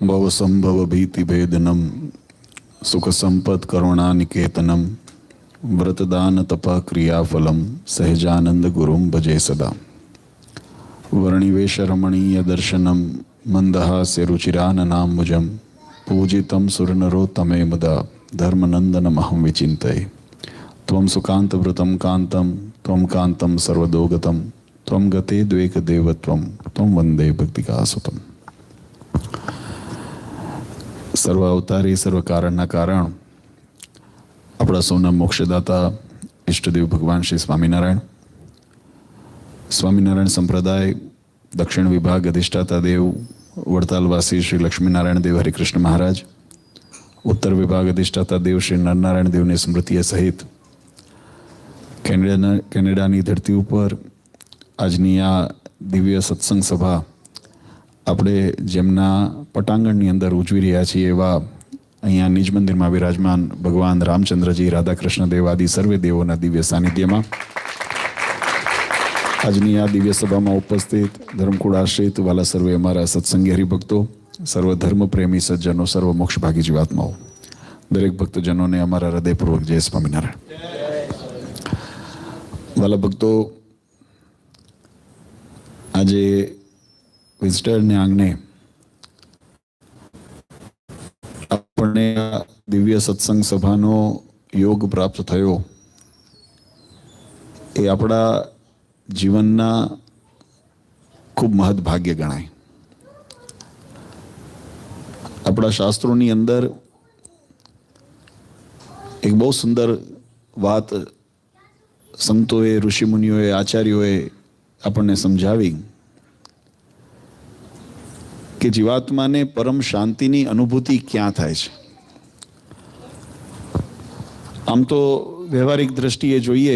ભવસંભવ ભીતિભેદનમ સુખ સંપદ કરુણાનિકેતનમ વ્રતદાન તપ ક્રિયાફલમ સહજાનંદ ગુરુમ ભજે સદા. વર્ણિવેશ રમણીય દર્શનમ મંદહાસ્ય રુચિરાનનાંબુજમ પૂજિતમ સુરનરોત્તમે મુદા ધર્મનંદનમહં વિચિંતયે. ત્વં સુકાંતવૃતમ કાંતમ ત્વં કાંતમ સર્વદોગતમ ત્વં ગતે દ્વૈક દેવત્વમ ત્વં વંદે ભક્તિકાસુતમ. સર્વ અવતારી સર્વ કારણના કારણ આપણા સૌના મોક્ષદાતા ઈષ્ટદેવ ભગવાન શ્રી સ્વામિનારાયણ, સ્વામિનારાયણ સંપ્રદાય દક્ષિણ વિભાગ અધિષ્ઠાતા દેવ વડતાલવાસી શ્રી લક્ષ્મીનારાયણ દેવ હરિકૃષ્ણ મહારાજ, ઉત્તર વિભાગ અધિષ્ઠાતા દેવ શ્રી નરનારાયણ દેવની સ્મૃતિએ સહિત કેનેડાની ધરતી ઉપર આજની આ દિવ્ય સત્સંગ સભા આપણે જેમના પટાંગણની અંદર ઉજવી રહ્યા છીએ એવા અહીંયા નિજ મંદિરમાં વિરાજમાન ભગવાન રામચંદ્રજી, રાધાકૃષ્ણ દેવ આદિ સર્વે દેવોના દિવ્ય સાનિધ્યમાં આજની આ દિવ્ય સભામાં ઉપસ્થિત ધર્મકુળ આશ્રિત વાલા સર્વે અમારા સત્સંગી હરિભક્તો, સર્વ ધર્મ પ્રેમી સજ્જનો, સર્વ મોક્ષભાગી જીવાત્માઓ, દરેક ભક્તજનોને અમારા હૃદયપૂર્વક જય સ્વામિનારાયણ. વાલા ભક્તો, આજે વિઝિટરને આંગણે આપણને દિવ્ય સત્સંગ સભાનો યોગ પ્રાપ્ત થયો એ આપણા જીવનના ખૂબ મહદ ભાગ્ય ગણાય. આપણા શાસ્ત્રોની અંદર એક બહુ સુંદર વાત સંતોએ, ઋષિમુનિઓએ, આચાર્યોએ આપણને સમજાવી કે જીવાત્માને પરમ શાંતિની અનુભૂતિ ક્યાં થાય છે. આમ તો વ્યવહારિક દ્રષ્ટિએ જોઈએ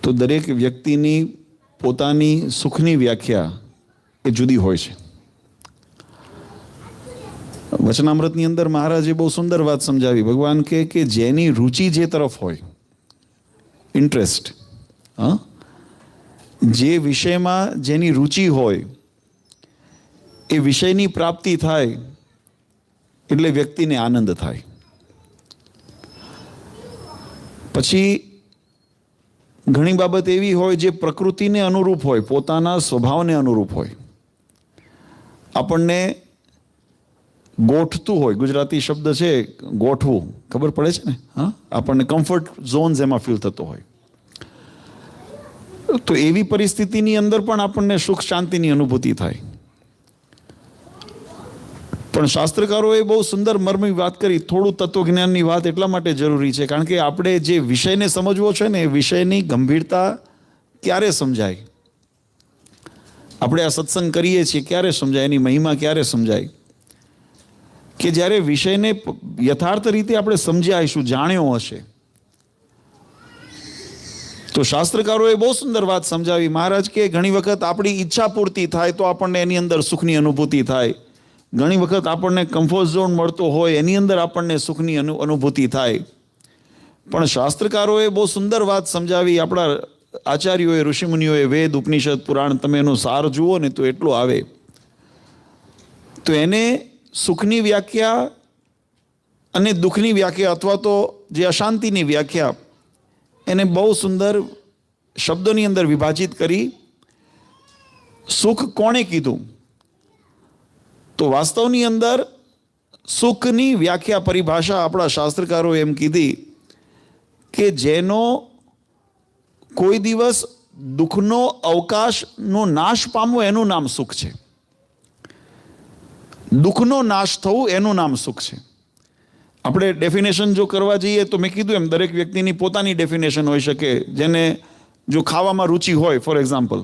તો દરેક વ્યક્તિની પોતાની સુખની વ્યાખ્યા એ જુદી હોય છે. વચનામૃતની અંદર મહારાજે બહુ સુંદર વાત સમજાવી. ભગવાન કહે કે જેની રુચિ જે તરફ હોય, ઇન્ટરેસ્ટ, જે વિષયમાં જેની રુચિ હોય એ વિષયની પ્રાપ્તિ થાય એટલે વ્યક્તિને આનંદ થાય. પછી ઘણી બાબત એવી હોય જે પ્રકૃતિને અનુરૂપ હોય, પોતાના સ્વભાવને અનુરૂપ હોય, આપણને ગોઠતું હોય. ગુજરાતી શબ્દ છે ગોઠવું, ખબર પડે છે ને? આપણને કમ્ફર્ટ ઝોન એમાં ફીલ થતો હોય. તો એવી પરિસ્થિતિની અંદર પણ આપણને સુખ શાંતિની અનુભૂતિ થાય. પણ શાસ્ત્રકારોએ બહુ સુંદર મર્મની વાત કરી. થોડું તત્વજ્ઞાનની વાત એટલા માટે જરૂરી છે કારણ કે આપણે જે વિષયને સમજવો છે ને એ વિષયની ગંભીરતા ક્યારે સમજાય, આપણે આ સત્સંગ કરીએ છીએ ક્યારે સમજાય, એની મહિમા ક્યારે સમજાય કે જ્યારે વિષયને યથાર્થ રીતે આપણે સમજ્યા હશું, જાણ્યો હશે. તો શાસ્ત્રકારોએ બહુ સુંદર વાત સમજાવી. મહારાજ કે ઘણી વખત આપણી ઈચ્છા પૂર્તિ થાય તો આપણને એની અંદર સુખની અનુભૂતિ થાય. ઘણી વખત આપણને કમ્ફર્ટ ઝોન મળતો હોય એની અંદર આપણને સુખની અનુભૂતિ થાય. પણ શાસ્ત્રકારોએ બહુ સુંદર વાત સમજાવી. આપણા આચાર્યોએ, ઋષિમુનિઓએ, વેદ, ઉપનિષદ, પુરાણ, તમે એનો સાર જુઓ ને તો એટલો આવે. તો એને સુખની વ્યાખ્યા અને દુઃખની વ્યાખ્યા અથવા તો જે અશાંતિની વ્યાખ્યા એને બહુ સુંદર શબ્દોની અંદર વિભાજિત કરી. સુખ કોણે કીધું? તો વાસ્તવની અંદર સુખની વ્યાખ્યા, પરિભાષા આપણા શાસ્ત્રકારોએ એમ કીધી કે જેનો કોઈ દિવસ દુઃખનો અવકાશનો નાશ પામવો એનું નામ સુખ છે. દુઃખનો નાશ થવું એનું નામ સુખ છે. આપણે ડેફિનેશન જો કરવા જઈએ તો મેં કીધું એમ દરેક વ્યક્તિની પોતાની ડેફિનેશન હોઈ શકે. જેને જો ખાવામાં રુચિ હોય, ફોર એક્ઝામ્પલ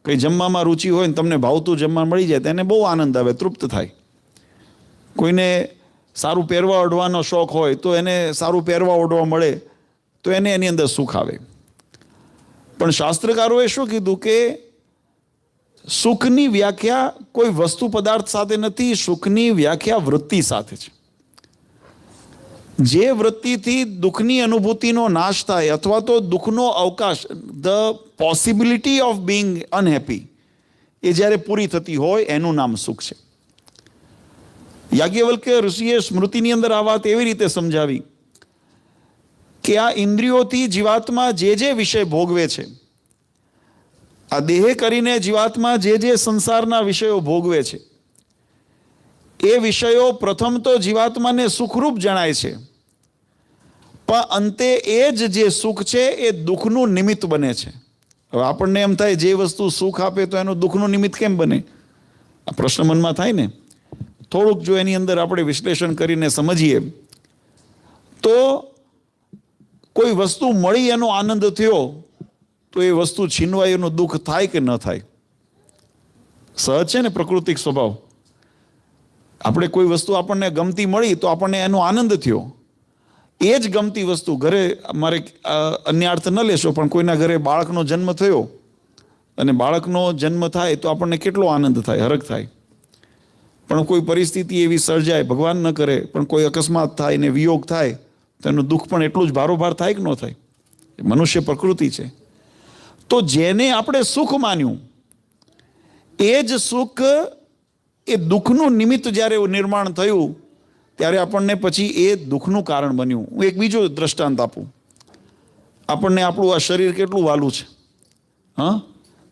કંઈ જમવામાં રુચિ હોય ને તમને ભાવતું જમવા મળી જાય તો એને બહુ આનંદ આવે, તૃપ્ત થાય. કોઈને સારું પહેરવા ઓઢવાનો શોખ હોય તો એને સારું પહેરવા ઓઢવા મળે તો એને એની અંદર સુખ આવે. પણ શાસ્ત્રકારોએ શું કીધું કે સુખની વ્યાખ્યા કોઈ વસ્તુ પદાર્થ સાથે નથી, સુખની વ્યાખ્યા વૃત્તિ સાથે છે. જે વૃત્તિથી દુઃખની અનુભૂતિનો નાશ થાય અથવા તો દુઃખનો અવકાશ, the possibility of being unhappy, એ જ્યારે પૂરી થતી હોય એનું નામ સુખ છે. યાજ્ઞવલ્ક્ય ઋષિએ સ્મૃતિની અંદર આ વાત એવી રીતે સમજાવી કે આ ઇન્દ્રિયોથી જીવાત્મા જે જે વિષય ભોગવે છે, આ દેહ કરીને જીવાત્મા જે જે સંસારના વિષયો ભોગવે છે, એ વિષયો પ્રથમ તો જીવાત્માને સુખરૂપ જણાય છે, પણ અંતે એ જ જે સુખ છે એ દુઃખનું નિમિત્ત બને છે. હવે આપણને એમ થાય જે વસ્તુ સુખ આપે તો એનું દુઃખનું નિમિત્ત કેમ બને? આ પ્રશ્ન મનમાં થાય ને. થોડુંક જો એની અંદર આપણે વિશ્લેષણ કરીને સમજીએ તો કોઈ વસ્તુ મળી એનો આનંદ થયો તો એ વસ્તુ છીનવાય એનું દુઃખ થાય કે ન થાય? સહજ છે ને પ્રાકૃતિક સ્વભાવ. આપણે કોઈ વસ્તુ આપણને ગમતી મળી તો આપણને એનો આનંદ થયો. એ જ ગમતી વસ્તુ ઘરે, મારે અન્ય અર્થ ન લેશો, પણ કોઈના ઘરે બાળકનો જન્મ થયો અને બાળકનો જન્મ થાય તો આપણને કેટલો આનંદ થાય, હરખ થાય. પણ કોઈ પરિસ્થિતિ એવી સર્જાય, ભગવાન ન કરે, પણ કોઈ અકસ્માત થાય ને વિયોગ થાય તો એનું દુઃખ પણ એટલું જ ભારોભાર થાય કે ન થાય? મનુષ્ય પ્રકૃતિ છે. તો જેને આપણે સુખ માન્યું એ જ સુખ એ દુઃખનું નિમિત્ત જ્યારે નિર્માણ થયું ત્યારે આપણને પછી એ દુઃખનું કારણ બન્યું. હું એક બીજો દ્રષ્ટાંત આપું. આપણને આપણું આ શરીર કેટલું વાલું છે. હા,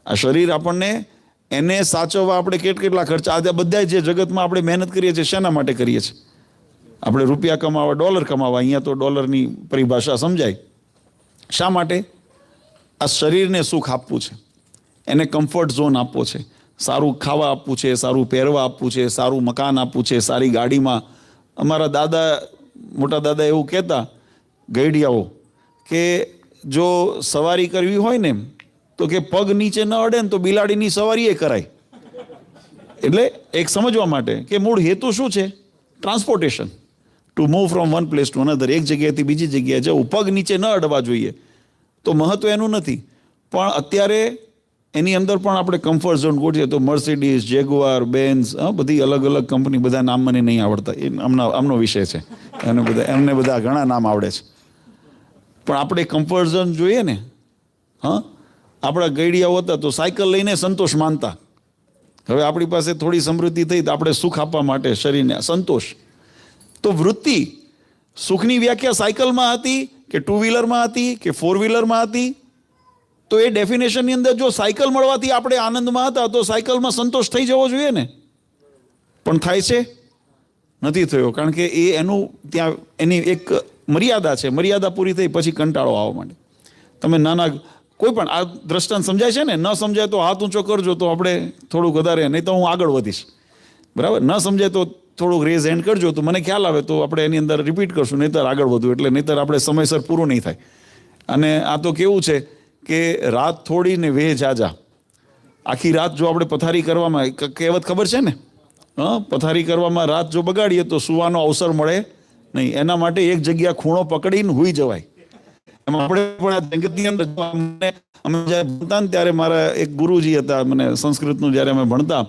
આ શરીર આપણને એને સાચવવા આપણે કેટલા ખર્ચા, આ બધા જે જગતમાં આપણે મહેનત કરીએ છીએ શેના માટે કરીએ છીએ? આપણે રૂપિયા કમાવા, ડોલર કમાવા. અહીંયા તો ડોલરની પરિભાષા સમજાય. શા માટે? આ શરીરને સુખ આપવું છે, એને કમ્ફર્ટ ઝોન આપવો છે, સારું ખાવા આપવું છે, સારું પહેરવા આપવું છે, સારું મકાન આપવું છે, સારી ગાડીમાં. અમારા દાદા, મોટા દાદા એવું કહેતા ગઈડિયાઓ કે જો સવારી કરવી હોય ને તો કે પગ નીચે ન અડે ને તો બિલાડીની સવારી એ કરાય. એટલે એક સમજવા માટે કે મૂળ હેતુ શું છે? Transportation, to move from one place to another. એક જગ્યાએથી બીજી જગ્યાએ જવું, પગ નીચે ન અડવા જોઈએ. તો મહત્વ એનું નથી. પણ અત્યારે એની અંદર પણ આપણે કમ્ફર્ટ ઝોન ગોઠવીએ તો મર્સિડીઝ, જેગુઆર, બેન્ઝ, બધી અલગ અલગ કંપની, બધા નામ મને નહીં આવડતા, એ આમનો વિષય છે. એમને બધા ઘણા નામ આવડે છે. પણ આપણે કમ્ફર્ટ ઝોન જોઈએ ને. હા, આપણા ગઈડિયાઓ હતા તો સાયકલ લઈને સંતોષ માનતા. હવે આપણી પાસે થોડી સમૃદ્ધિ થઈ તો આપણે સુખ આપવા માટે શરીરને સંતોષ. તો વૃત્તિ, સુખની વ્યાખ્યા સાયકલમાં હતી કે ટુ વ્હીલરમાં હતી કે ફોર વ્હીલરમાં હતી? તો એ ડેફિનેશનની અંદર જો સાયકલ મળવાથી આપણે આનંદમાં હતા તો સાયકલમાં સંતોષ થઈ જવો જોઈએ ને. પણ થાય છે? નથી થયો. કારણ કે એ એનું ત્યાં એની એક મર્યાદા છે. મર્યાદા પૂરી થઈ પછી કંટાળો આવવા માંડે. તમે નાના કોઈ પણ આ દ્રષ્ટાંત સમજાય છે ને? ન સમજાય તો હાથ ઊંચો કરજો તો આપણે થોડુંક વધારે, નહીં તો હું આગળ વધીશ. બરાબર? ન સમજાય તો થોડુંક રેઝ હેન્ડ કરજો તો મને ખ્યાલ આવે તો આપણે એની અંદર રિપીટ કરશું, નહીંતર આગળ વધવું. એટલે નહીંતર આપણે સમયસર પૂરું નહીં થાય. અને આ તો કેવું છે કે રાત થોડી ને વેહ જાજા. આખી રાત જો આપણે પથારી કરવામાં, કહેવત ખબર છે ને? હા, પથારી કરવામાં રાત જો બગાડીએ તો સુવાનો અવસર મળે નહીં. એના માટે એક જગ્યા ખૂણો પકડીને હુઈ જવાય. એમાં આપણે પણ આ જગતની અંદર અમે જ્યારે ભણતા ને ત્યારે મારા એક ગુરુજી હતા, મને સંસ્કૃતનું જ્યારે અમે ભણતા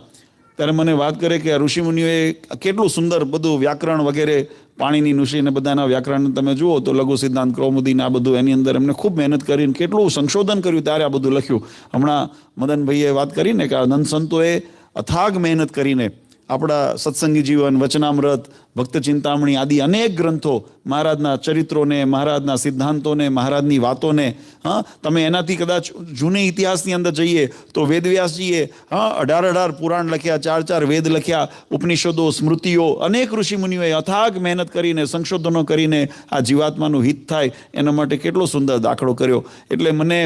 ત્યારે મને વાત કરે કે ઋષિમુનિઓએ કેટલું સુંદર બધું વ્યાકરણ વગેરે, પાણીની ઋષિને બધાના વ્યાકરણ તમે જુઓ તો લઘુ સિદ્ધાંત, કૌમુદીને આ બધું એની અંદર એમને ખૂબ મહેનત કરીને કેટલું સંશોધન કર્યું ત્યારે આ બધું લખ્યું. હમણાં મદનભાઈએ વાત કરીને કે આ નંદ સંતોએ અથાગ મહેનત કરીને આપણા સત્સંગી જીવન, વચનામૃત, ભક્ત ચિંતામણી આદિ અનેક ગ્રંથો, મહારાજના ચરિત્રોને, મહારાજના સિદ્ધાંતોને, મહારાજની વાતોને, હા, તમે એનાથી કદાચ જૂની ઇતિહાસની અંદર જઈએ તો વેદવ્યાસજીએ 18 પુરાણ લખ્યા, 4 વેદ લખ્યા, ઉપનિષદો, સ્મૃતિઓ, અનેક ઋષિમુનિઓએ અથાગ મહેનત કરીને, સંશોધનો કરીને આ જીવાત્માનું હિત થાય એના માટે કેટલો સુંદર દાખલો કર્યો. એટલે મને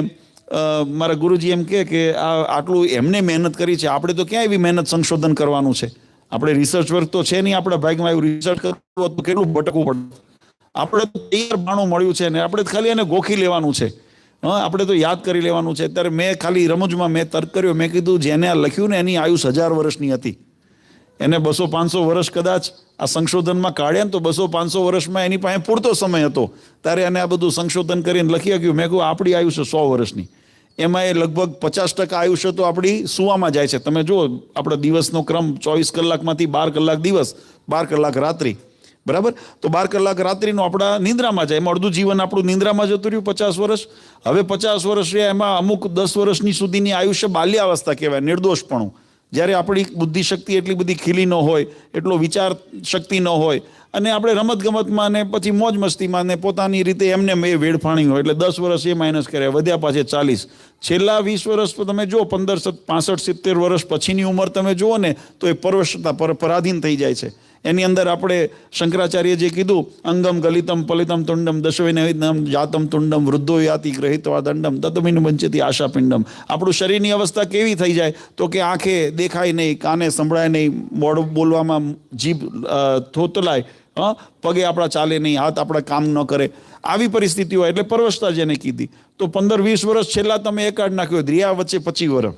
મારા ગુરુજી એમ કે આ આટલું એમને મહેનત કરી છે, આપણે તો ક્યાં એવી મહેનત સંશોધન કરવાનું છે? આપણે રિસર્ચ વર્ક તો છે નહીં આપણા ભાગમાં. એવું રિસર્ચ કરવું તો કેટલું ભટકવું પડે. આપણે તો તૈયાર બાણું મળ્યું છે ને આપણે ખાલી એને ગોખી લેવાનું છે. હા, આપણે તો યાદ કરી લેવાનું છે. અત્યારે મેં ખાલી રમૂજમાં મેં તર્ક કર્યો, મેં કીધું જેને આ લખ્યું ને એની આયુષ 1000 વર્ષની હતી. એને 200-500 વર્ષ કદાચ આ સંશોધનમાં કાઢ્યા ને તો 200-500 વર્ષમાં એની પાસે પૂરતો સમય હતો ત્યારે એને આ બધું સંશોધન કરીને લખી શક્યું. મેં કહ્યું આપણી આયુષ્ય 100 વર્ષની, એમાં એ લગભગ 50% આયુષ્ય તો આપણી સુવામાં જાય છે. તમે જુઓ આપણો દિવસનો ક્રમ 24 કલાકમાંથી 12 કલાક દિવસ, 12 કલાક રાત્રિ. બરાબર? તો 12 કલાક રાત્રિનું આપણા નિંદ્રામાં જાય. એમાં અડધું જીવન આપણું નિંદ્રામાં જતું રહ્યું 50 વર્ષ. હવે 50 વર્ષ રહ્યા, એમાં અમુક 10 વર્ષની સુધીની આયુષ્ય બાલ્યાવસ્થા કહેવાય, નિર્દોષપણું. જ્યારે આપણી બુદ્ધિ શક્તિ એટલી બધી ખીલી ન હોય, એટલો વિચાર શક્તિ ન હોય, અને આપણે રમતગમતમાં ને પછી મોજ મસ્તીમાં ને પોતાની રીતે એમને એ વેડફાણી હોય, એટલે 10 વર્ષ એ માઇનસ કર્યા, વધ્યા પાછે 40. છેલ્લા 20 વર્ષ તમે જો 15, 65, 70 વર્ષ પછીની ઉંમર તમે જુઓ ને તો એ પરવશતા પરાધીન થઈ જાય છે. એની અંદર આપણે શંકરાચાર્ય જે કીધું, અંગમ ગલિતમ પલિતમ તુંડમ દશવિનમ જાતમ તુંડમ વૃદ્ધો યાતિ ગ્રહિત્વા દંડમ તતમિન વંચતી આશા પિંડમ. આપણું શરીરની અવસ્થા કેવી થઈ જાય તો કે આંખે દેખાય નહીં, કાને સંભળાય નહીં, મોઢું બોલવામાં જીભ થોતલાય, પગે આપણા ચાલે નહીં, હાથ આપણા કામ ન કરે, આવી પરિસ્થિતિ હોય એટલે પરવશતા જેને કીધી. તો 15-20 વર્ષ છેલ્લા તમે એક કાઢ નાખ્યો, રહ્યા વચ્ચે 25 વર્ષ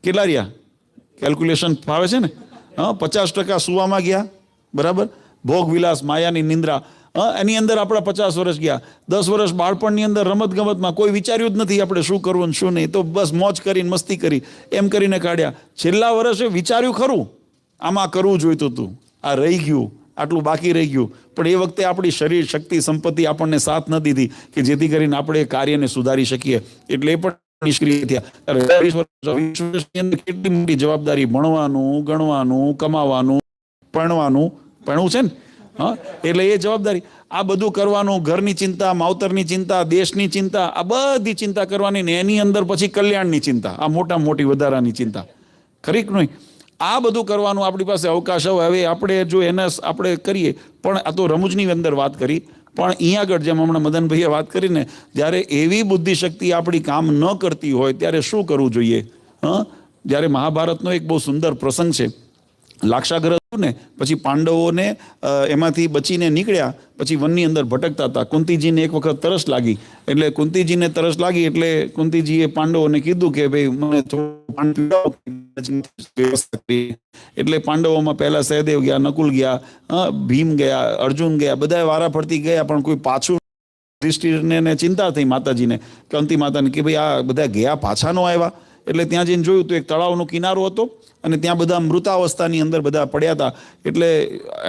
કેટલા રહ્યા? કેલ્ક્યુલેશન ફાવે છે ને? 50% સુવામાં ગયા, બરાબર, ભોગ વિલાસ માયાની નિંદ્રા, એની અંદર આપણા 50 વર્ષ ગયા. 10 વર્ષ બાળપણની અંદર રમત ગમતમાં કોઈ વિચાર્યું જ નથી આપણે શું કરવું ને શું નહીં, તો બસ મોજ કરીને મસ્તી કરી, એમ કરીને કાઢ્યા. છેલ્લા વર્ષે વિચાર્યું ખરું આમાં કરવું જોઈતું હતું, આ રહી ગયું, આટલું બાકી રહી ગયું, પણ એ વખતે આપણી શરીર શક્તિ સંપત્તિ આપણને સાથ ન દીધી કે જેથી કરીને આપણે એ કાર્યને સુધારી શકીએ, એટલે એ પણ નિષ્ક્રિય થયા. 20 વર્ષની અંદર કેટલી મોટી જવાબદારી, ભણવાનું, ગણવાનું, કમાવાનું, ભણવું છે ને, એટલે એ જવાબદારી, આ બધું કરવાનું, ઘરની ચિંતા, માવતરની ચિંતા, દેશની ચિંતા, આ બધી ચિંતા કરવાની ને એની અંદર પછી કલ્યાણની ચિંતા, આ મોટી વધારાની ચિંતા, ખરી કે નહીં? આ બધું કરવાનું આપણી પાસે અવકાશ હોય. હવે આપણે જો એને આપણે કરીએ, પણ આ તો રમૂજની અંદર વાત કરી, પણ અહીંયા આગળ જેમ હમણાં મદનભાઈએ વાત કરીને, જ્યારે એવી બુદ્ધિ શક્તિ આપણી કામ ન કરતી હોય ત્યારે શું કરવું જોઈએ? જ્યારે મહાભારતનો એક બહુ સુંદર પ્રસંગ છે, લાક્ષાગૃહ હતું ને, પછી પાંડવોને એમાંથી બચીને નીકળ્યા, પછી વનની અંદર ભટકતા હતા. કુંતીજીને એક વખત તરસ લાગી, એટલે કુંતીજીને તરસ લાગી એટલે કુંતીજીએ પાંડવોને કીધું કે ભાઈ મને થોડું પાણી પીવડાવો. એટલે પાંડવોમાં પહેલા સહદેવ ગયા, નકુલ ગયા, ભીમ ગયા, અર્જુન ગયા, બધા વારા ફરતી ગયા, પણ કોઈ પાછું. યુધિષ્ઠિરને ચિંતા થઈ માતાજીને, કંતી માતાને, કે ભાઈ આ બધા ગયા પાછા નો આવ્યા. એટલે ત્યાં જઈને જોયું તો એક તળાવનો કિનારો હતો અને ત્યાં બધા મૃતાવસ્થાની અંદર બધા પડ્યા હતા. એટલે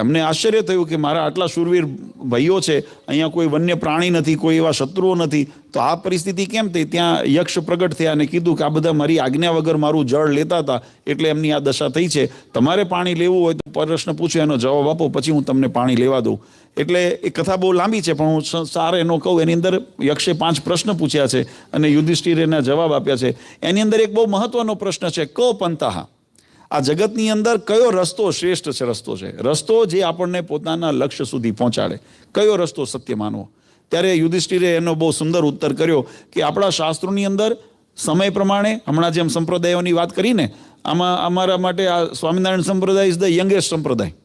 એમને આશ્ચર્ય થયું કે મારા આટલા શૂરવીર ભાઈઓ છે, અહીંયા કોઈ વન્ય પ્રાણી નથી, કોઈ એવા શત્રુઓ નથી, તો આ પરિસ્થિતિ કેમ થઈ? ત્યાં યક્ષ પ્રગટ થયા અને કીધું કે આ બધા મારી આજ્ઞા વગર મારું જળ લેતા હતા એટલે એમની આ દશા થઈ છે. તમારે પાણી લેવું હોય તો પ્રશ્ન પૂછ્યો, એનો જવાબ આપો, પછી હું તમને પાણી લેવા દઉં. એટલે એ કથા બહુ લાંબી છે, પણ હું સાર એનો કહું. એની અંદર યક્ષે 5 પ્રશ્ન પૂછ્યા છે અને યુધિષ્ઠિર એના જવાબ આપ્યા છે. એની અંદર એક બહુ મહત્વનો પ્રશ્ન છે, કો પંથાહ, આ જગતની અંદર કયો રસ્તો શ્રેષ્ઠ છે? રસ્તો જે આપણને પોતાના લક્ષ્ય સુધી પહોંચાડે, કયો રસ્તો સત્ય માનવો? ત્યારે યુધિષ્ઠિરે એનો બહુ સુંદર ઉત્તર કર્યો કે આપણા શાસ્ત્રોની અંદર સમય પ્રમાણે, હમણાં જેમ સંપ્રદાયોની વાત કરીને, આમાં અમારા માટે આ સ્વામિનારાયણ સંપ્રદાય ઇઝ ધ યંગેસ્ટ સંપ્રદાય,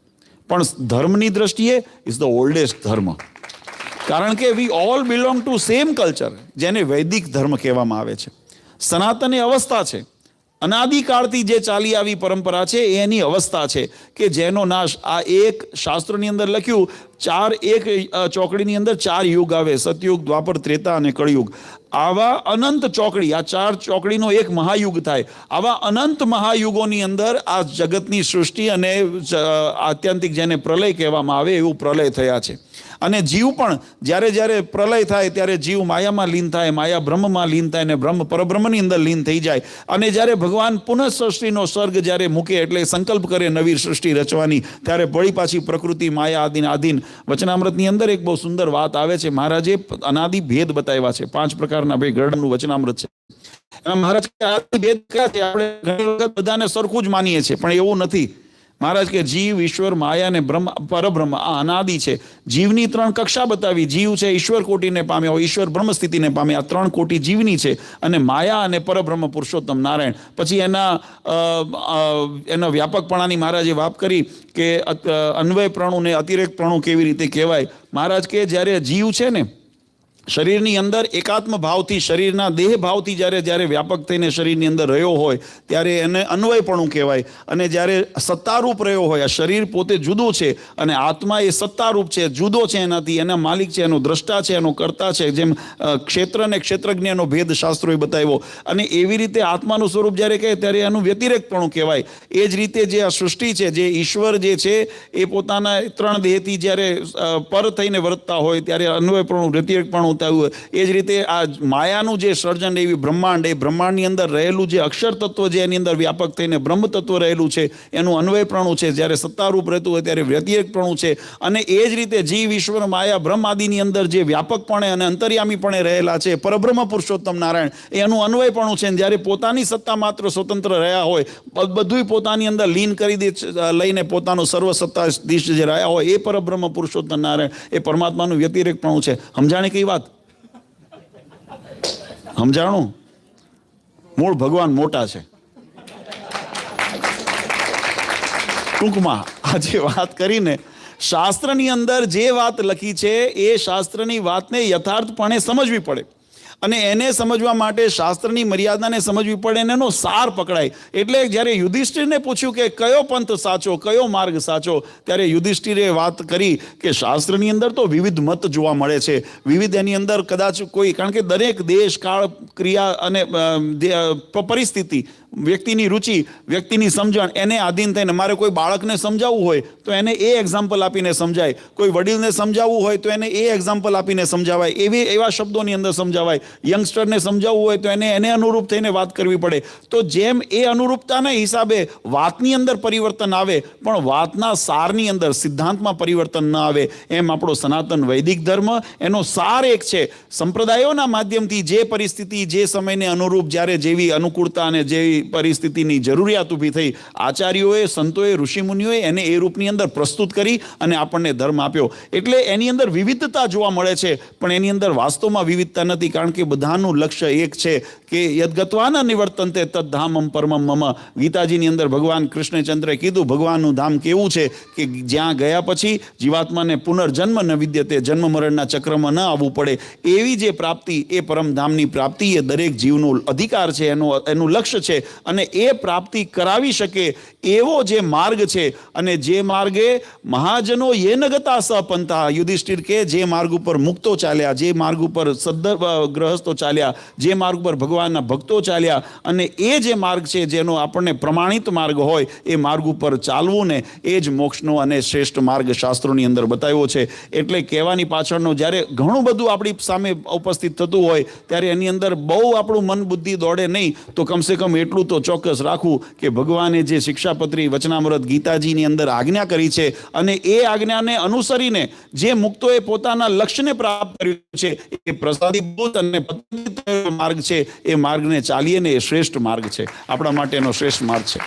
પણ ધર્મની દ્રષ્ટિએ ઇઝ ધ ઓલ્ડેસ્ટ ધર્મ. કારણ કે we all belong to same culture, જેને વૈદિક ધર્મ કહેવામાં આવે છે. સનાતન એ અવસ્થા છે, અનાદિકાળથી જે ચાલી આવી પરંપરા છે એની અવસ્થા છે કે જેનો નાશ આ એક શાસ્ત્રની અંદર લખ્યું, એક ચોકડીની અંદર 4 યુગ આવે, સતયુગ, દ્વાપર, ત્રેતા અને કળયુગ. આવા અનંત ચોકડી, આ 4 ચોકડીનો એક મહાયુગ થાય. આવા અનંત મહાયુગોની અંદર આ જગતની સૃષ્ટિ અને આત્યંતિક જેને પ્રલય કહેવામાં આવે એવું પ્રલય થયા છે. અને જીવ પણ જ્યારે પ્રલય થાય ત્યારે જીવ માયામાં લીન થાય, માયા બ્રહ્મમાં લીન થાય, અને બ્રહ્મ પરબ્રહ્મની અંદર લીન થઈ જાય. અને જ્યારે ભગવાન પુનઃ સૃષ્ટિનો સર્ગ જ્યારે મૂકે, એટલે સંકલ્પ કરે નવી સૃષ્ટિ રચવાની, ત્યારે વળી પાછી પ્રકૃતિ માયા આધીન. વચનામૃતની અંદર એક બહુ સુંદર વાત આવે છે. મહારાજે અનાદિ ભેદ બતાવ્યા છે. 5 પ્રકારના ભાઈ ગરડનું વચનામૃત છે. એમાં મહારાજ કે આદિ ભેદ કયા છે? આપણે ઘણી વખત બધાને સરખું જ માનીએ છીએ, પણ એવું નથી. મહારાજ કે જીવ, ઈશ્વર, માયા અને બ્રહ્મ, પરબ્રહ્મ આ અનાદિ છે. જીવની 3 કક્ષા બતાવી. જીવ છે ઈશ્વર કોટીને પામ્યો, ઈશ્વર બ્રહ્મ સ્થિતિને પામ્યા, આ 3 કોટી જીવની છે. અને માયા અને પરબ્રહ્મ પુરુષોત્તમ નારાયણ. પછી એના વ્યાપકપણાની મહારાજે વાત કરી કે અન્વય પ્રણુ ને અતિરેક પ્રણુ કેવી રીતે કહેવાય. મહારાજ કે જ્યારે જીવ છે ને શરીરની અંદર એકાત્મ ભાવથી, શરીરના દેહ ભાવથી જ્યારે વ્યાપક થઈને શરીરની અંદર રહ્યો હોય ત્યારે એને અન્વયપણું કહેવાય. અને જ્યારે સત્તારૂપ રહ્યો હોય, આ શરીર પોતે જુદું છે અને આત્મા એ સત્તારૂપ છે, જુદો છે એનાથી, એના માલિક છે, એનો દ્રષ્ટા છે, એનો કર્તા છે. જેમ ક્ષેત્ર અને ક્ષેત્રજ્ઞનો ભેદ શાસ્ત્રોએ બતાવ્યો. અને એવી રીતે આત્માનું સ્વરૂપ જ્યારે કહે ત્યારે એનું વ્યતિરેકપણું કહેવાય. એ જ રીતે જે આ સૃષ્ટિ છે, જે ઈશ્વર જે છે એ પોતાના 3 દેહથી જ્યારે પર થઈને વર્તતા હોય ત્યારે અન્વયપણું, વ્યતિરેકપણું, થયું. એ જ રીતે આ માયાનું જે સર્જન, એવી બ્રહ્માંડ, એ બ્રહ્માંડની અંદર રહેલું જે અક્ષર તત્વ જે એની અંદર વ્યાપક થઈને બ્રહ્મ તત્વ રહેલું છે એનું અન્વયપણું છે. જ્યારે સત્તારૂપ રહેતું હોય ત્યારે વ્યતિરેકપણું છે. અને એ જ રીતે જીવ, ઈશ્વર, માયા, બ્રહ્મ આદિની અંદર જે વ્યાપકપણે અને અંતર્યામીપણે રહેલા છે પરબ્રહ્મ પુરુષોત્તમ નારાયણ, એનું અન્વયપણું છે. જ્યારે પોતાની સત્તા માત્ર સ્વતંત્ર રહ્યા હોય, બધું પોતાની અંદર લીન કરી લઈને પોતાનું સર્વસત્તાધીશ જે રહ્યા હોય એ પરબ્રહ્મ પુરુષોત્તમ નારાયણ, એ પરમાત્માનું વ્યતિરેકપણું છે. સમજાણી કઈ વાત? સમજાણું? મૂળ ભગવાન મોટા છે. ટૂંકમાં આજે વાત કરીને શાસ્ત્રની અંદર જે વાત લખી છે એ શાસ્ત્રની વાતને યથાર્થપણે સમજવી પડે, અને એને સમજવા માટે શાસ્ત્રની મર્યાદાને સમજવી પડે અને એનો સાર પકડાય. એટલે જ્યારે યુધિષ્ઠિરને પૂછ્યું કે કયો પંથ સાચો, કયો માર્ગ સાચો, ત્યારે યુધિષ્ઠિરે વાત કરી કે શાસ્ત્રની અંદર તો વિવિધ મત જોવા મળે છે, વિવિધ એની અંદર કદાચ કોઈ, કારણ કે દરેક દેશ, કાળ, ક્રિયા અને પરિસ્થિતિ, વ્યક્તિની રુચિ, વ્યક્તિની સમજણ, એને આધીન થઈને મારે કોઈ બાળકને સમજાવવું હોય તો એને એ એક્ઝામ્પલ આપીને સમજાય, કોઈ વડીલને સમજાવવું હોય તો એને એ એક્ઝામ્પલ આપીને સમજાવાય, એવા શબ્દોની અંદર સમજાવાય. યંગસ્ટરને સમજાવવું હોય તો એને અનુરૂપ થઈને વાત કરવી પડે. તો જેમ એ અનુરૂપતાના હિસાબે વાતની અંદર પરિવર્તન આવે, પણ વાતના સારની અંદર, સિદ્ધાંતમાં પરિવર્તન ન આવે, એમ આપણો સનાતન વૈદિક ધર્મ, એનો સાર એક છે. સંપ્રદાયોના માધ્યમથી જે પરિસ્થિતિ, જે સમયને અનુરૂપ, જ્યારે જેવી અનુકૂળતા અને જેવી પરિસ્થિતિની જરૂરિયાત ઊભી થઈ, આચાર્યોએ, સંતોએ, ઋષિમુનિઓએ એને એ રૂપની અંદર પ્રસ્તુત કરી અને આપણને ધર્મ આપ્યો. એટલે એની અંદર વિવિધતા જોવા મળે છે, પણ એની અંદર વાસ્તવમાં વિવિધતા નથી. કારણ કે બધાનું લક્ષ્ય એક છે કે યદ્ગત્વાના નિવર્તન્તે તદ્ધામમ પરમમ મમ. ગીતાજીની અંદર ભગવાન કૃષ્ણચંદ્રે કીધું ભગવાનનું ધામ કેવું છે કે જ્યાં ગયા પછી જીવાત્માને પુનર્જન્મ ન વિદ્યતે, જન્મ મરણના ચક્રમાં ન આવવું પડે. એવી જે પ્રાપ્તિ, એ પરમધામની પ્રાપ્તિ, એ દરેક જીવનો અધિકાર છે, એનું લક્ષ્ય છે. અને એ પ્રાપ્તિ કરાવી શકે એવો જે માર્ગ છે, અને જે માર્ગે મહાજનો યેન ગતા સપંથા, યુધિષ્ઠિર કે જે માર્ગ ઉપર મુક્તો ચાલ્યા, જે માર્ગ ઉપર ગ્રહસ્થો ચાલ્યા, જે માર્ગ ઉપર ભગવાનના ભક્તો ચાલ્યા, અને એ જે માર્ગ છે જેનો આપણને પ્રમાણિત માર્ગ હોય, એ માર્ગ ઉપર ચાલવું ને એ જ મોક્ષનો અને શ્રેષ્ઠ માર્ગ શાસ્ત્રોની અંદર બતાવ્યો છે. એટલે કહેવાની પાછળનો જ્યારે ઘણું બધું આપણી સામે ઉપસ્થિત થતું હોય ત્યારે એની અંદર બહુ આપણું મન બુદ્ધિ દોડે નહીં, તો કમસે કમ એટલું તો ચોક્કસ રાખવું કે ભગવાને જે શિક્ષાપત્રી, વચનામૃત, ગીતાજીની અંદર આજ્ઞા કરી છે, અને એ આજ્ઞાને અનુસરીને જે મુક્તોએ પોતાના લક્ષ્યને પ્રાપ્ત કર્યું છે, એ પ્રસાદીભૂત અને માર્ગ છે. એ માર્ગને ચાલીએ ને એ શ્રેષ્ઠ માર્ગ છે, આપણા માટેનો શ્રેષ્ઠ માર્ગ છે.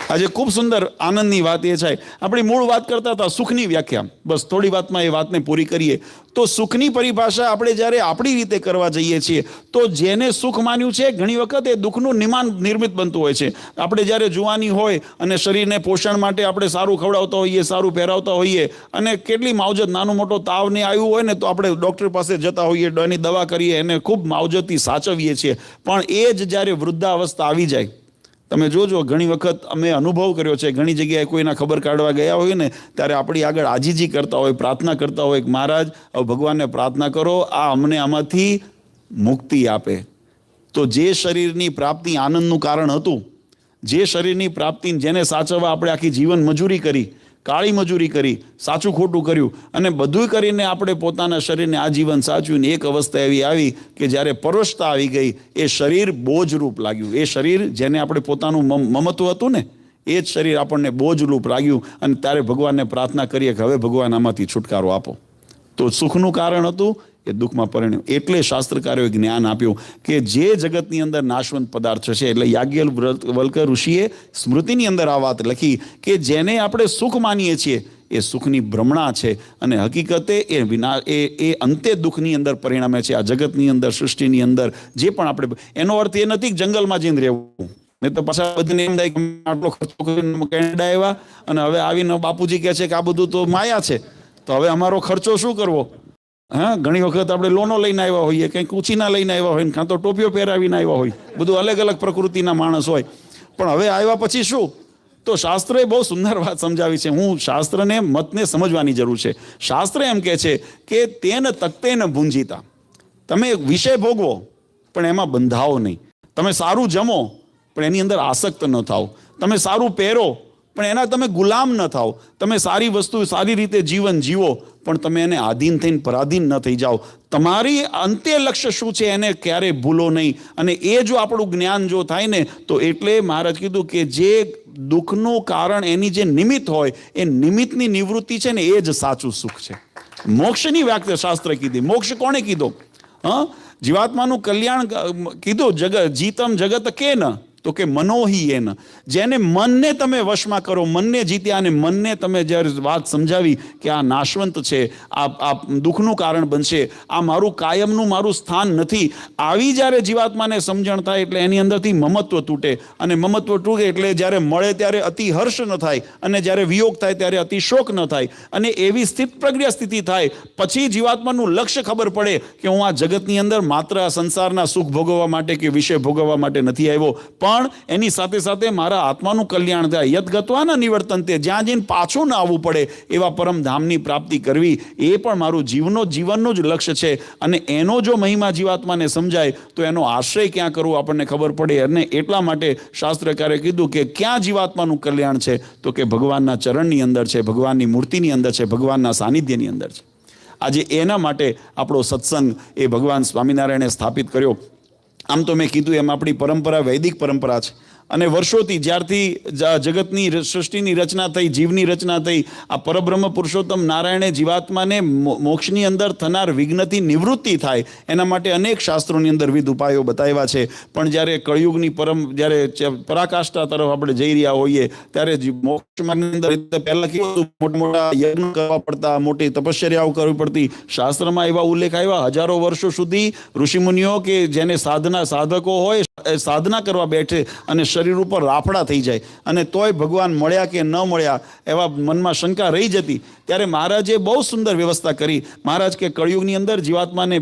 આજે ખૂબ સુંદર આનંદની વાત એ છે, આપણી મૂળ વાત કરતા હતા સુખની વ્યાખ્યા, બસ થોડી વાતમાં એ વાતને પૂરી કરીએ તો સુખની પરિભાષા આપણે જ્યારે આપણી રીતે કરવા જઈએ છીએ તો જેને સુખ માન્યું છે ઘણી વખત એ દુઃખનું નિર્મિત બનતું હોય છે. આપણે જ્યારે જુવાની હોય અને શરીરને પોષણ માટે આપણે સારું ખવડાવતા હોઈએ, સારું પહેરાવતા હોઈએ, અને કેટલી માવજત, નાનો મોટો તાવને આવ્યું હોય ને તો આપણે ડૉક્ટર પાસે જતા હોઈએ, એની દવા કરીએ, એને ખૂબ માવજતથી સાચવીએ છીએ. પણ એ જ જ્યારે વૃદ્ધાવસ્થા આવી જાય, તમે જોજો ઘણી વખત અમે અનુભવ કર્યો છે, ઘણી જગ્યાએ કોઈના ખબર કાઢવા ગયા હોય ને ત્યારે આપણી આગળ આજીજી કરતા હોય, પ્રાર્થના કરતા હોય કે મહારાજ ભગવાનને પ્રાર્થના કરો, આ અમને આમાંથી મુક્તિ આપે. તો જે શરીરની પ્રાપ્તિ આનંદનું કારણ હતું, જે શરીરની પ્રાપ્તિ, જેને સાચવવા આપણે આખી જીવન મજૂરી કરી, કાળી મજૂરી કરી, સાચું ખોટું કર્યું, અને બધું કરીને આપણે પોતાના શરીરને આજીવન સાચવ્યું, એક અવસ્થા એવી આવી કે જ્યારે પરોશતા આવી ગઈ, એ શરીર બોજરૂપ લાગ્યું. એ શરીર જેને આપણે પોતાનું મમત્વ હતું ને, એ જ શરીર આપણને બોજરૂપ લાગ્યું. અને ત્યારે ભગવાનને પ્રાર્થના કરીએ કે હવે ભગવાન આમાંથી છુટકારો આપો. તો સુખનું કારણ હતું એ દુઃખમાં પરિણ્યું. એટલે શાસ્ત્રકારોએ જ્ઞાન આપ્યું કે જે જગતની અંદર નાશવંત પદાર્થ છે, એટલે યાજ્ઞવલ્ક્ય ઋષિએ સ્મૃતિની અંદર આ વાત લખી કે જેને આપણે સુખ માનીએ છીએ એ સુખની ભ્રમણા છે, અને હકીકતે એ અંતે દુઃખની અંદર પરિણમે છે. આ જગતની અંદર, સૃષ્ટિની અંદર જે પણ આપણે, એનો અર્થ એ નથી કે જંગલમાં જઈને રહેવું. નહીં તો પાછા બધાને એમ થાય કે આટલો ખર્ચો કરીને કેનેડા આવ્યા અને હવે આવીને બાપુજી કહે છે કે આ બધું તો માયા છે, તો હવે અમારો ખર્ચો શું કરવો? હા, ઘણી વખત આપણે લોનો લઈને આવ્યા હોઈએ, કંઈક ઊંચીના લઈને આવ્યા હોય, કાં તો ટોપીઓ પહેરાવીને આવ્યા હોય, બધું અલગ અલગ પ્રકૃતિના માણસ હોય. પણ હવે આવ્યા પછી શું? તો શાસ્ત્રએ બહુ સુંદર વાત સમજાવી છે. હું શાસ્ત્રને, મતને સમજવાની જરૂર છે. શાસ્ત્ર એમ કહે છે કે તેન તકતે ન ભૂંજીતા, તમે વિષય ભોગવો પણ એમાં બંધાવો નહીં. તમે સારું જમો પણ એની અંદર આસક્ત ન થાઓ. તમે સારું પહેરો પણ એના તમે ગુલામ ન થાઓ. તમે સારી વસ્તુ સારી રીતે જીવન જીવો, પણ તમે એને આધીન થઈને પરાધીન ન થઈ જાઓ. તમારી અંત્ય લક્ષ્ય શું છે એને ક્યારેય ભૂલો નહીં. અને એ જો આપણું જ્ઞાન જો થાય ને, તો એટલે મહારાજ કીધું કે જે દુઃખનું કારણ એની જે નિમિત્ત હોય, એ નિમિત્તની નિવૃત્તિ છે ને, એ જ સાચું સુખ છે. મોક્ષની વ્યાખ્યા શાસ્ત્ર કીધી. મોક્ષ કોણે કીધો? જીવાત્માનું કલ્યાણ કીધું. જીતમ જગત કે ન, તો કે મનોહી એન. જેને મનને તમે વશમાં કરો, મનને જીત્યા, અને મનને તમે જ્યારે વાત સમજાવી કે આ નાશવંત છે, આ દુઃખનું કારણ બનશે, આ મારું કાયમનું મારું સ્થાન નથી, આવી જ્યારે જીવાત્માને સમજણ થાય એટલે એની અંદરથી મમત્વ તૂટે. અને મમત્વ તૂટે એટલે જ્યારે મળે ત્યારે અતિ હર્ષ ન થાય, અને જ્યારે વિયોગ થાય ત્યારે અતિ શોક ન થાય. અને એવી સ્થિત પ્રજ્ઞા સ્થિતિ થાય પછી જીવાત્માનું લક્ષ્ય ખબર પડે કે હું આ જગતની અંદર માત્ર આ સંસારના સુખ ભોગવવા માટે કે વિષય ભોગવવા માટે નથી આવ્યો, પણ એની સાથે સાથે મારા આત્માનું કલ્યાણ થાય. યત ગત્વાના નિવર્તન્તે, જ્યાં જઈને પાછું ના આવવું પડે એવા પરમધામની પ્રાપ્તિ કરવી, એ પણ મારું જીવનનું જ લક્ષ્ય છે. અને એનો જો મહિમા જીવાત્માને સમજાય તો એનો આશ્રય ક્યાં કરવો આપણને ખબર પડે. અને એટલા માટે શાસ્ત્રકારે કીધું કે ક્યાં જીવાત્માનું કલ્યાણ છે, તો કે ભગવાનના ચરણની અંદર છે, ભગવાનની મૂર્તિની અંદર છે, ભગવાનના સાનિધ્યની અંદર છે. આજે એના માટે આપણો સત્સંગ એ ભગવાન સ્વામિનારાયણે સ્થાપિત કર્યો. આમ તો મેં કીધું એમ આપણી પરંપરા વૈદિક પરંપરા છે. અને વર્ષોથી જ્યારથી જગતની સૃષ્ટિની રચના થઈ, જીવની રચના થઈ, આ પરબ્રહ્મ પુરુષોત્તમ નારાયણે જીવાત્માને મોક્ષની અંદર થનાર વિઘ્નથી નિવૃત્તિ થાય એના માટે અનેક શાસ્ત્રોની અંદર વિવિધ ઉપાયો બતાવ્યા છે. પણ જ્યારે કળિયુગની જ્યારે પરાકાષ્ઠા તરફ આપણે જઈ રહ્યા હોઈએ ત્યારે મોક્ષની અંદર પહેલા કેવું મોટા મોટા યજ્ઞ કરવા પડતા, મોટી તપશ્ચર્યાઓ કરવી પડતી. શાસ્ત્રમાં એવા ઉલ્લેખ આવ્યા, હજારો વર્ષો સુધી ઋષિમુનિઓ કે જેને સાધકો હોય સાધના કરવા બેઠે અને શરીર ઉપર રાફડા થઈ જાય, અને તોય ભગવાન મળ્યા કે ન મળ્યા એવા મનમાં શંકા રહી જતી. ત્યારે મહારાજે બહુ સુંદર વ્યવસ્થા કરી. મહારાજ કે કળિયુગની અંદર જીવાત્માને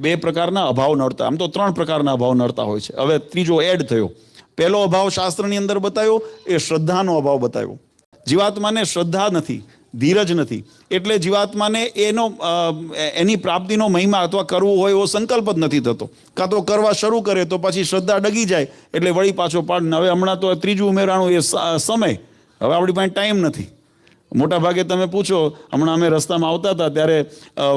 બે પ્રકારના અભાવ નડતા. આમ તો 3 પ્રકારના અભાવ નડતા હોય છે, હવે ત્રીજો એડ થયો. પહેલો અભાવ શાસ્ત્રની અંદર બતાવ્યો, એ શ્રદ્ધાનો અભાવ બતાવ્યો. જીવાત્માને શ્રદ્ધા નથી, ધીરજ નથી, એટલે જીવાત્માને એની પ્રાપ્તિનો મહિમા અથવા કરવું હોય એવો સંકલ્પ જ નથી થતો. કાં તો કરવા શરૂ કરે તો પછી શ્રદ્ધા ડગી જાય એટલે વળી પાછો પાડ. હવે હમણાં તો ત્રીજું ઉમેરાણું એ સમય. હવે આપણી પાસે ટાઈમ નથી. મોટા ભાગે તમે પૂછો, હમણાં અમે રસ્તામાં આવતા હતા ત્યારે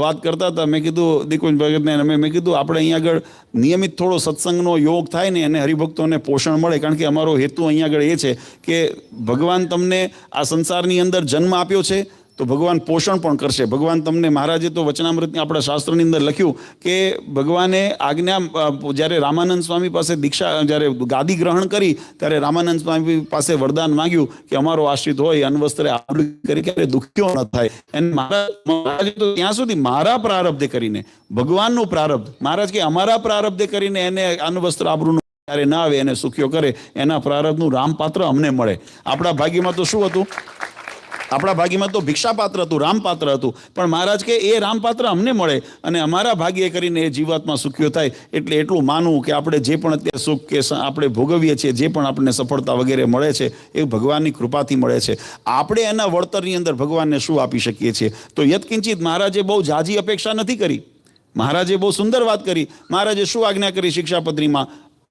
વાત કરતા હતા, મેં કીધું દીકુંજ ભગતને, મેં કીધું આપણે અહીંયા આગળ નિયમિત થોડો સત્સંગનો યોગ થાય ને અને હરિભક્તોને પોષણ મળે. કારણ કે અમારો હેતુ અહીંયા આગળ એ છે કે ભગવાન તમને આ સંસારની અંદર જન્મ આપ્યો છે તો ભગવાન પોષણ પણ કરશે. ભગવાન તમને, મહારાજે તો વચનામૃતની આપણા શાસ્ત્રની અંદર લખ્યું કે ભગવાને આજ્ઞા, જ્યારે રામાનંદ સ્વામી પાસે દીક્ષા, જ્યારે ગાદી ગ્રહણ કરી ત્યારે રામાનંદ સ્વામી પાસે વરદાન માંગ્યું કે અમારો આશ્રિત હોય અન્વસ્ત્રે આવડી કરી ક્યારે દુખ્યો ન થાય. અને મહારાજે તો ત્યાં સુધી મારા પ્રારબ્ધે કરીને, ભગવાનનું પ્રારબ્ધ, મહારાજ કે અમારા પ્રારબ્ધે કરીને એને અન્વસ્ત્ર આબરૂનું ત્યારે ના આવે, એને સુખ્યો કરે, એના પ્રારબ્ધનું રામપાત્ર અમને મળે. આપણા ભાગ્યમાં તો શું હતું? આપણા ભાગ્યમાં તો ભિક્ષાપાત્ર હતું, રામપાત્ર હતું. પણ મહારાજ કે એ રામપાત્ર અમને મળે અને અમારા ભાગ્યે કરીને એ જીવાત્મા સુખ્યો થાય. એટલે એટલું માનવું કે આપણે જે પણ અત્યારે સુખ કે આપણે ભોગવીએ છીએ, જે પણ આપણને સફળતા વગેરે મળે છે એ ભગવાનની કૃપાથી મળે છે. આપણે એના વળતરની અંદર ભગવાનને શું આપી શકીએ છીએ? તો યત્કિંચિત મહારાજે બહુ જાજી અપેક્ષા નથી કરી. મહારાજે બહુ સુંદર વાત કરી. મહારાજે શું આજ્ઞા કરી શિક્ષાપત્રીમાં?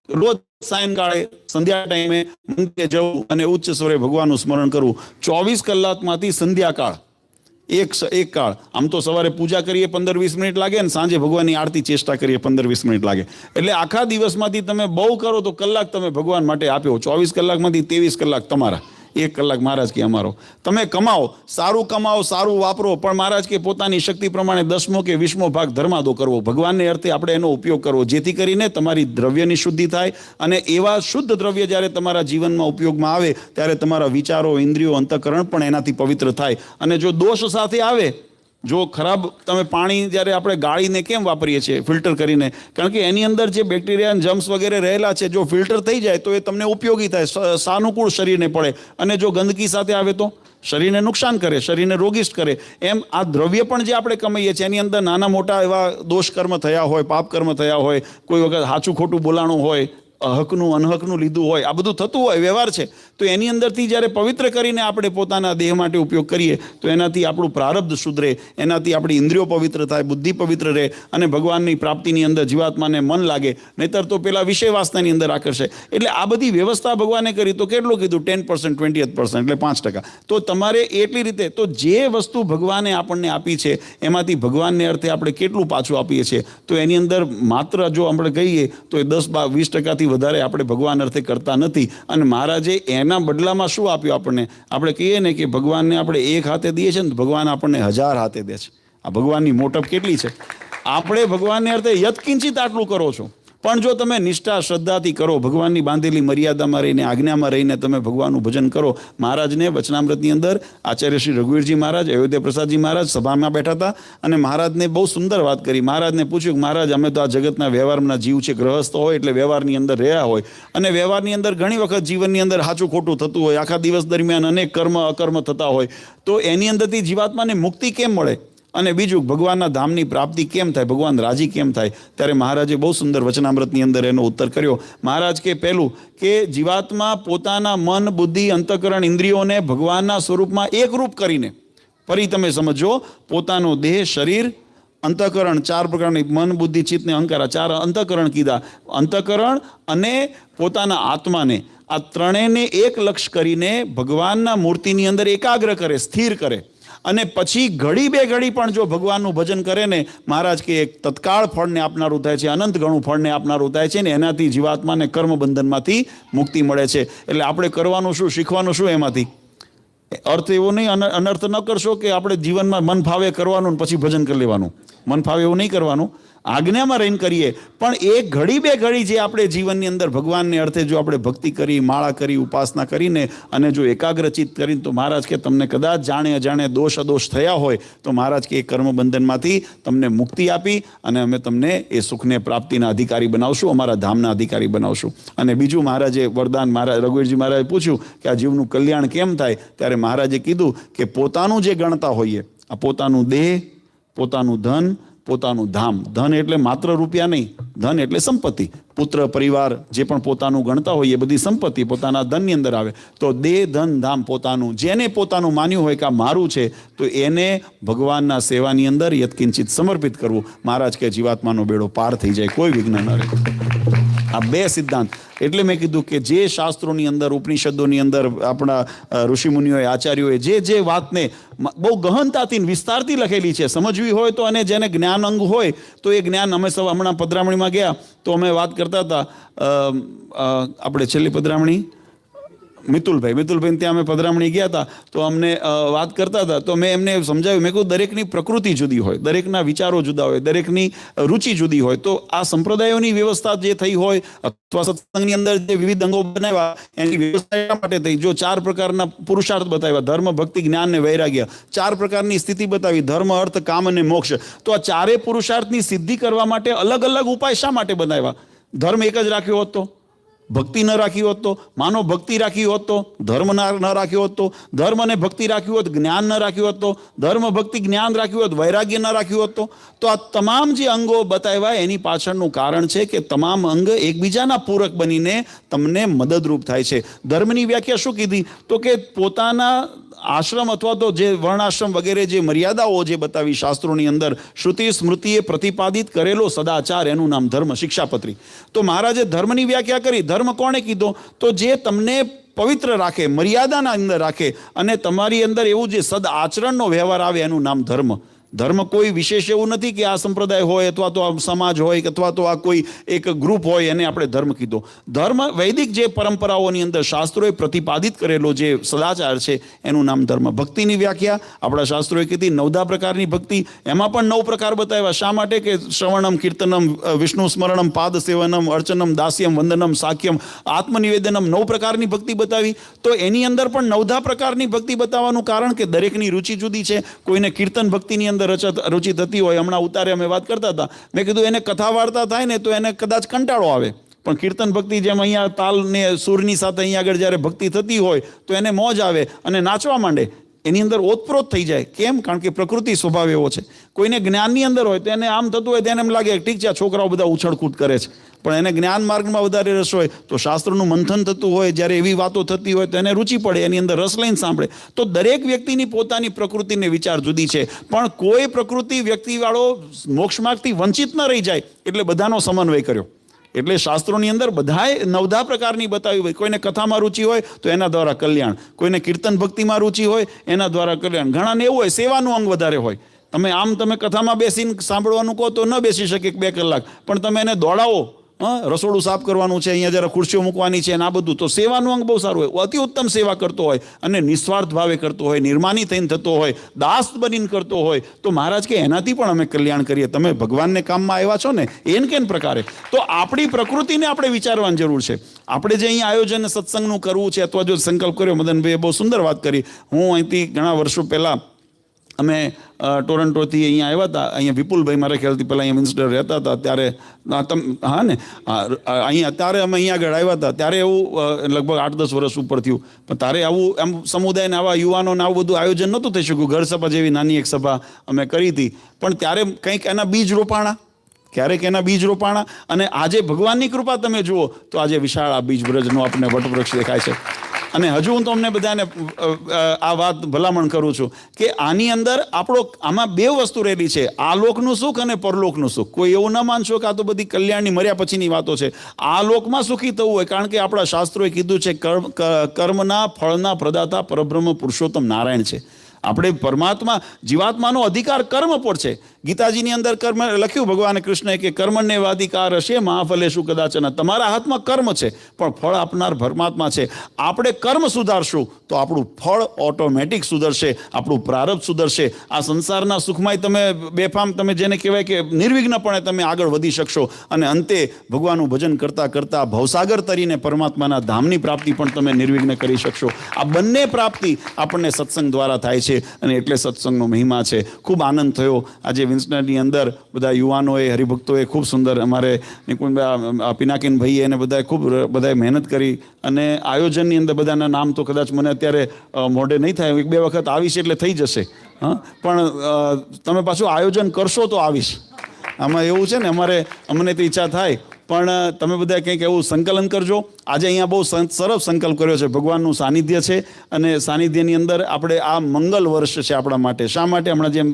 રોજ સાયંકાળે સંધ્યા ટાઈમે મંદિરે જવું અને ઉચ્ચ સ્વરે ભગવાનનું સ્મરણ કરવું. 24 કલાકમાંથી સંધ્યાકાળ એક કાળ. આમ તો સવારે પૂજા કરીએ 15-20 મિનિટ લાગે ને સાંજે ભગવાનની આરતી ચેષ્ટા કરીએ 15-20 મિનિટ લાગે. એટલે આખા દિવસમાંથી તમે બહુ કરો તો કલાક તમે ભગવાન માટે આપ્યો. 24 કલાકમાંથી 23 કલાક તમારા, 1 કલાક મહારાજ કે અમારો. તમે કમાઓ, સારું કમાઓ, સારું વાપરો, પણ મહારાજ કે પોતાની શક્તિ પ્રમાણે 10મો કે 20મો ભાગ ધર્માદો કરવો, ભગવાનને અર્થે આપણે એનો ઉપયોગ કરવો, જેથી કરીને તમારી દ્રવ્યની શુદ્ધિ થાય. અને એવા શુદ્ધ દ્રવ્ય જ્યારે તમારા જીવનમાં ઉપયોગમાં આવે ત્યારે તમારા વિચારો, ઇન્દ્રિયો, અંતઃકરણ પણ એનાથી પવિત્ર થાય. અને જો દોષ સાથે આવે, જો ખરાબ, તમે પાણી જ્યારે આપણે ગાળીને કેમ વાપરીએ છીએ ફિલ્ટર કરીને? કારણ કે એની અંદર જે બેક્ટેરિયા, જમ્સ વગેરે રહેલા છે, જો ફિલ્ટર થઈ જાય તો એ તમને ઉપયોગી થાય, સાનુકૂળ શરીરને પડે. અને જો ગંદકી સાથે આવે તો શરીરને નુકસાન કરે, શરીરને રોગિષ્ટ કરે. એમ આ દ્રવ્ય પણ જે આપણે કમાઈએ છીએ એની અંદર નાના મોટા એવા દોષ કર્મ થયા હોય, પાપ કર્મ થયા હોય, કોઈ વખત સાચું ખોટું બોલાણું હોય, હકનું અનહકનું લીધું હોય, આ બધું થતું હોય, વ્યવહાર છે, તો એની અંદરથી જ્યારે પવિત્ર કરીને આપણે પોતાના દેહ માટે ઉપયોગ કરીએ તો એનાથી આપણું પ્રારબ્ધ સુધરે, એનાથી આપણી ઇન્દ્રિયો પવિત્ર થાય, બુદ્ધિ પવિત્ર રહે અને ભગવાનની પ્રાપ્તિની અંદર જીવાત્માને મન લાગે, નહીતર તો પેલા વિષય વાસનાની અંદર આકર્ષે. એટલે આ બધી વ્યવસ્થા ભગવાને કરી. તો કેટલું કીધું? 10%, 20% એટલે 5%. તો તમારે એટલી રીતે, તો જે વસ્તુ ભગવાને આપણને આપી છે એમાંથી ભગવાનને અર્થે આપણે કેટલું પાછું આપીએ છીએ? તો એની અંદર માત્ર જો આપણે કહીએ તો એ 10-20% વધારે આપણે ભગવાન અર્થે કરતા નથી. અને મહારાજે એના બદલામાં શું આપ્યું આપણને? આપણે કહીએ ને કે ભગવાનને આપણે એક હાથે દઈએ છીએ ને ભગવાન આપણને 1000 હાથે દે છે. આ ભગવાનની મોટપ કેટલી છે! આપણે ભગવાનને અર્થે યત્કિંચિત આટલું કરો છો, પણ જો તમે નિષ્ઠા શ્રદ્ધાથી કરો, ભગવાનની બાંધેલી મર્યાદામાં રહીને, આજ્ઞામાં રહીને તમે ભગવાનનું ભજન કરો. મહારાજને વચનામૃતની અંદર આચાર્ય શ્રી રઘુવીરજી મહારાજ, અયોધ્યા પ્રસાદજી મહારાજ સભામાં બેઠા હતા અને મહારાજને બહુ સુંદર વાત કરી. મહારાજને પૂછ્યું કે મહારાજ, અમે તો આ જગતના વ્યવહારના જીવ છે, ગ્રહસ્થ હોય એટલે વ્યવહારની અંદર રહ્યા હોય, અને વ્યવહારની અંદર ઘણી વખત જીવનની અંદર સાચું ખોટું થતું હોય, આખા દિવસ દરમિયાન અનેક કર્મ અકર્મ થતા હોય, તો એની અંદરથી જીવાત્માને મુક્તિ કેમ મળે? અને બીજું, ભગવાનના ધામની પ્રાપ્તિ કેમ થાય, ભગવાન રાજી કેમ થાય? ત્યારે મહારાજે બહુ સુંદર વચનામૃતની અંદર એનો ઉત્તર કર્યો. મહારાજ કે પહેલું કે જીવાત્મા પોતાના મન, બુદ્ધિ, અંતઃકરણ, ઇન્દ્રિયોને ભગવાનના સ્વરૂપમાં એકરૂપ કરીને, ફરી તમે સમજો, પોતાનો દેહ, શરીર, અંતઃકરણ, 4 પ્રકારની મન, બુદ્ધિ, ચિત્ત ને અહંકાર, 4 અંતઃકરણ કીધા. અંતઃકરણ અને પોતાના આત્માને, આ ત્રણેયને એક લક્ષ કરીને ભગવાનના મૂર્તિની અંદર એકાગ્ર કરે, સ્થિર કરે. અને પછી ઘડી બે ઘડી પણ જો ભગવાનનું ભજન કરે ને, મહારાજ કે એક તત્કાળ ફળને આપનારું થાય છે, અનંત ગણું ફળને આપનારું થાય છે ને, એનાથી જીવાત્માને કર્મબંધનમાંથી મુક્તિ મળે છે. એટલે આપણે કરવાનું શું, શીખવાનું શું એમાંથી? અર્થ એવો નહીં, અનર્થ ન કરશો કે આપણે જીવનમાં મન ફાવે કરવાનું પછી ભજન કરી લેવાનું. મન ફાવે એવું નહીં કરવાનું, આજ્ઞામાં રહીને કરીએ. પણ એ ઘડી બે ઘડી જે આપણે જીવનની અંદર ભગવાનને અર્થે જો આપણે ભક્તિ કરી, માળા કરી, ઉપાસના કરીને અને જો એકાગ્રચિત કરીને, તો મહારાજ કે તમને કદાચ જાણે અજાણે દોષ અદોષ થયા હોય તો મહારાજ કે એ કર્મબંધનમાંથી તમને મુક્તિ આપી અને અમે તમને એ સુખને પ્રાપ્તિના અધિકારી બનાવશું, અમારા ધામના અધિકારી બનાવશું. અને બીજું મહારાજે વરદાન, મહારાજ રઘુવીરજી મહારાજે પૂછ્યું કે આ જીવનું કલ્યાણ કેમ થાય? ત્યારે મહારાજે કીધું કે પોતાનું જે ગણતા હોઈએ, આ પોતાનું દેહ, પોતાનું ધન, પોતાનું ધામ. ધન એટલે માત્ર રૂપિયા નહીં, ધન એટલે સંપત્તિ, પુત્ર, પરિવાર, જે પણ પોતાનું ગણતા હોય એ બધી સંપત્તિ પોતાના ધનની અંદર આવે. તો દેહ, ધન, ધામ પોતાનું, જેને પોતાનું માન્યું હોય કે આ મારું છે, તો એને ભગવાનના સેવાની અંદર યત્કિંચિત સમર્પિત કરવું. મહારાજ કે જીવાત્માનો બેડો પાર થઈ જાય, કોઈ વિઘ્ન ન રહે. આ 2 સિદ્ધાંત. એટલે મેં કીધું કે જે શાસ્ત્રોની અંદર, ઉપનિષદોની અંદર આપણા ઋષિમુનિઓએ, આચાર્યોએ જે વાતને બહુ ગહનતાથી, વિસ્તારથી લખેલી છે, સમજવી હોય તો, અને જેને જ્ઞાન અંગ હોય તો એ જ્ઞાન, અમે સૌ હમણાં પધરામણીમાં ગયા તો અમે વાત કરતા હતા, આપણે છેલ્લી પધરામણી મિતુલભાઈ ત્યાં અમે પધરામણી ગયા હતા તો અમને વાત કરતા હતા, તો મેં એમને સમજાવ્યું, મેં કહ્યું દરેકની પ્રકૃતિ જુદી હોય, દરેકના વિચારો જુદા હોય, દરેકની રુચિ જુદી હોય. તો આ સંપ્રદાયોની વ્યવસ્થા જે થઈ હોય અથવા સત્સંગની અંદર જે વિવિધ અંગો બનાવ્યા એની વ્યવસ્થા એટલા માટે થઈ. જો 4 પ્રકારના પુરુષાર્થ બતાવ્યા, ધર્મ, ભક્તિ, જ્ઞાન ને વૈરાગ્ય, 4 પ્રકારની સ્થિતિ બતાવી, ધર્મ, અર્થ, કામ અને મોક્ષ. તો આ 4 પુરુષાર્થની સિદ્ધિ કરવા માટે અલગ અલગ ઉપાય શા માટે બનાવ્યા? ધર્મ એક જ રાખ્યો હોત તો, ભક્તિ ન રાખી હોત તો, માનો ભક્તિ રાખી હોત તો, ધર્મ ન રાખ્યો હોત તો, ધર્મ અને ભક્તિ રાખ્યું હોત, જ્ઞાન ન રાખ્યું હોત તો, ધર્મ, ભક્તિ, જ્ઞાન રાખ્યું હોત, વૈરાગ્ય ન રાખ્યું હોત તો આ તમામ જે અંગો બતાવ્યા એની પાછળનું કારણ છે કે તમામ અંગ એકબીજાના પૂરક બનીને તમને મદદરૂપ થાય છે. ધર્મની વ્યાખ્યા શું કીધી? તો કે પોતાના આશ્રમ અથવા તો જે વર્ણાશ્રમ વગેરે જે મર્યાદાઓ જે બતાવી શાસ્ત્રોની અંદર, શ્રુતિ સ્મૃતિએ પ્રતિપાદિત કરેલો સદાચાર, એનું નામ ધર્મ, શિક્ષાપત્રી. તો મહારાજે ધર્મની વ્યાખ્યા કરી. ધર્મ કોણે કીધો? તો જે તમને પવિત્ર રાખે, મર્યાદાના અંદર રાખે અને તમારી અંદર એવું જે સદ આચરણનો વ્યવહાર આવે, એનું નામ ધર્મ. ધર્મ કોઈ વિશેષ એવું નથી કે આ સંપ્રદાય હોય અથવા તો આ સમાજ હોય અથવા તો આ કોઈ એક ગ્રુપ હોય એને આપણે ધર્મ કીધો. ધર્મ વૈદિક જે પરંપરાઓની અંદર શાસ્ત્રોએ પ્રતિપાદિત કરેલો જે સદાચાર છે એનું નામ ધર્મ. ભક્તિની વ્યાખ્યા આપણા શાસ્ત્રોએ કીધી 9 પ્રકારની ભક્તિ. એમાં પણ 9 પ્રકાર બતાવ્યા. શા માટે? કે શ્રવણમ, કીર્તનમ, વિષ્ણુ સ્મરણમ, પાદ સેવનમ, અર્ચનમ, દાસ્યમ, વંદનમ, સાખ્યમ, આત્મનિવેદનમ, 9 પ્રકારની ભક્તિ બતાવી. તો એની અંદર પણ 9 પ્રકારની ભક્તિ બતાવવાનું કારણ કે દરેકની રુચિ જુદી છે. કોઈને કીર્તન ભક્તિની અંદર રુચિ થતી હોય. હમણાં ઉતારે અમે વાત કરતા હતા, મેં કીધું એને કથા વાર્તા થાય ને તો એને કદાચ કંટાળો આવે, પણ કીર્તન ભક્તિ જેમ અહીંયા તાલ ને સૂરની સાથે અહીંયા આગળ જ્યારે ભક્તિ થતી હોય તો એને મોજ આવે અને નાચવા માંડે, એની અંદર ઓતપ્રોત થઈ જાય. કેમ? કારણ કે પ્રકૃતિ સ્વભાવ એવો છે. કોઈને જ્ઞાનની અંદર હોય તો એને આમ થતું હોય તો એને એમ લાગે ઠીક છે, આ છોકરાઓ બધા ઉછળકૂદ કરે છે, પણ એને જ્ઞાન માર્ગમાં વધારે રસ હોય તો શાસ્ત્રનું મંથન થતું હોય, જ્યારે એવી વાતો થતી હોય તો એને રુચિ પડે, એની અંદર રસ લઈને સાંભળે. તો દરેક વ્યક્તિની પોતાની પ્રકૃતિને વિચાર જુદી છે, પણ કોઈ પ્રકૃતિ વ્યક્તિવાળો મોક્ષ માર્ગથી વંચિત ન રહી જાય એટલે બધાનો સમન્વય કર્યો. એટલે શાસ્ત્રોની અંદર બધાએ 9 પ્રકારની બતાવી હોય. કોઈને કથામાં રુચિ હોય તો એના દ્વારા કલ્યાણ, કોઈને કીર્તન ભક્તિમાં રુચિ હોય એના દ્વારા કલ્યાણ, ઘણાને એવું હોય સેવાનું અંગ વધારે હોય. તમે કથામાં બેસીને સાંભળવાનું કહો તો ન બેસી શકે 2 કલાક, પણ તમે એને દોડાવો, રસોડું સાફ કરવાનું છે, અહીંયા જરા ખુરશીઓ મૂકવાની છે અને આ બધું, તો સેવાનું અંગ બહુ સારું હોય. અતિ ઉત્તમ સેવા કરતો હોય અને નિસ્વાર્થ ભાવે કરતો હોય, નિર્માની થઈને થતો હોય, દાસ બનીને કરતો હોય, તો મહારાજ કે એનાથી પણ અમે કલ્યાણ કરીએ. તમે ભગવાનને કામમાં આવ્યા છો ને કેન પ્રકારે. તો આપણી પ્રકૃતિને આપણે વિચારવાની જરૂર છે. આપણે જે અહીંયા આયોજન સત્સંગનું કરવું છે અથવા જો સંકલ્પ કર્યો, મદનભાઈએ બહુ સુંદર વાત કરી. હું અહીંથી ઘણા વર્ષો પહેલાં અમે ટોરન્ટોથી અહીંયા આવ્યા હતા. અહીંયા વિપુલભાઈ મારા ખ્યાલથી પહેલાં અહીંયા વિન્સ્ટર રહેતા હતા, ત્યારે અહીંયા ત્યારે અમે અહીંયા આગળ આવ્યા હતા, ત્યારે એવું લગભગ 8-10 વર્ષ ઉપર થયું. પણ ત્યારે આવું એમ સમુદાયને આવા યુવાનોને આવું બધું આયોજન નહોતું થઈ શક્યું. ઘર સભા જેવી નાની એક સભા અમે કરી હતી, પણ ત્યારે કંઈક એના બીજ રોપાણા, ક્યારેક એના બીજ રોપાણા, અને આજે ભગવાનની કૃપા તમે જુઓ તો આજે વિશાળ આ બીજ બ્રજનો આપણને વટવૃક્ષ દેખાય છે. અને હજુ હું તમને બધાને આ વાત ભલામણ કરું છું કે આની અંદર આમાં 2 વસ્તુ રહેલી છે, આ લોકનું સુખ અને પરલોકનું સુખ. કોઈ એવું ન માનશો કે આ તો બધી કલ્યાણની મર્યા પછીની વાતો છે. આ લોકમાં સુખી થવું હોય, કારણ કે આપણા શાસ્ત્રોએ કીધું છે કર્મના ફળના પ્રદાતા પરબ્રહ્મ પુરુષોત્તમ નારાયણ છે. આપણે પરમાત્મા, જીવાત્માનો અધિકાર કર્મ પર છે. ગીતાજીની અંદર કર્મ લખ્યું ભગવાન કૃષ્ણએ કે કર્મણ્યવાધિકાર હશે મહાફલેશુ કદાચન. તમારા હાથમાં કર્મ છે પણ ફળ આપનાર પરમાત્મા છે. આપણે કર્મ સુધારશું તો આપણું ફળ ઓટોમેટિક સુધરશે, આપણું પ્રારબ્ધ સુધરશે. આ સંસારના સુખમાં તમે બેફામ, તમે જેને કહેવાય કે નિર્વિઘ્નપણે તમે આગળ વધી શકશો, અને અંતે ભગવાનનું ભજન કરતાં કરતાં ભવસાગર તરીને પરમાત્માના ધામની પ્રાપ્તિ પણ તમે નિર્વિઘ્ન કરી શકશો. આ બંને પ્રાપ્તિ આપણને સત્સંગ દ્વારા થાય છે, અને એટલે સત્સંગનો મહિમા છે. ખૂબ આનંદ થયો આજે વિન્સ્ટનની અંદર. બધા યુવાનોએ, હરિભક્તોએ ખૂબ સુંદર, અમારે નિકુંજભાઈ, પિનાકીનભાઈએ અને બધાએ મહેનત કરી, અને આયોજનની અંદર બધાના નામ તો કદાચ મને અત્યારે મોઢે નહીં થાય, 1-2 વખત આવીશ એટલે થઈ જશે. પણ તમે પાછું આયોજન કરશો તો આવીશ. આમાં એવું છે ને, અમને તો ઈચ્છા થાય, પણ તમે બધા કંઈક એવું સંકલન કરજો. આજે અહીંયા બહુ સરસ સંકલ્પ કર્યો છે. ભગવાનનું સાનિધ્ય છે, અને સાનિધ્યની અંદર આપણે આ મંગલ વર્ષ છે આપણા માટે. શા માટે? હમણાં જેમ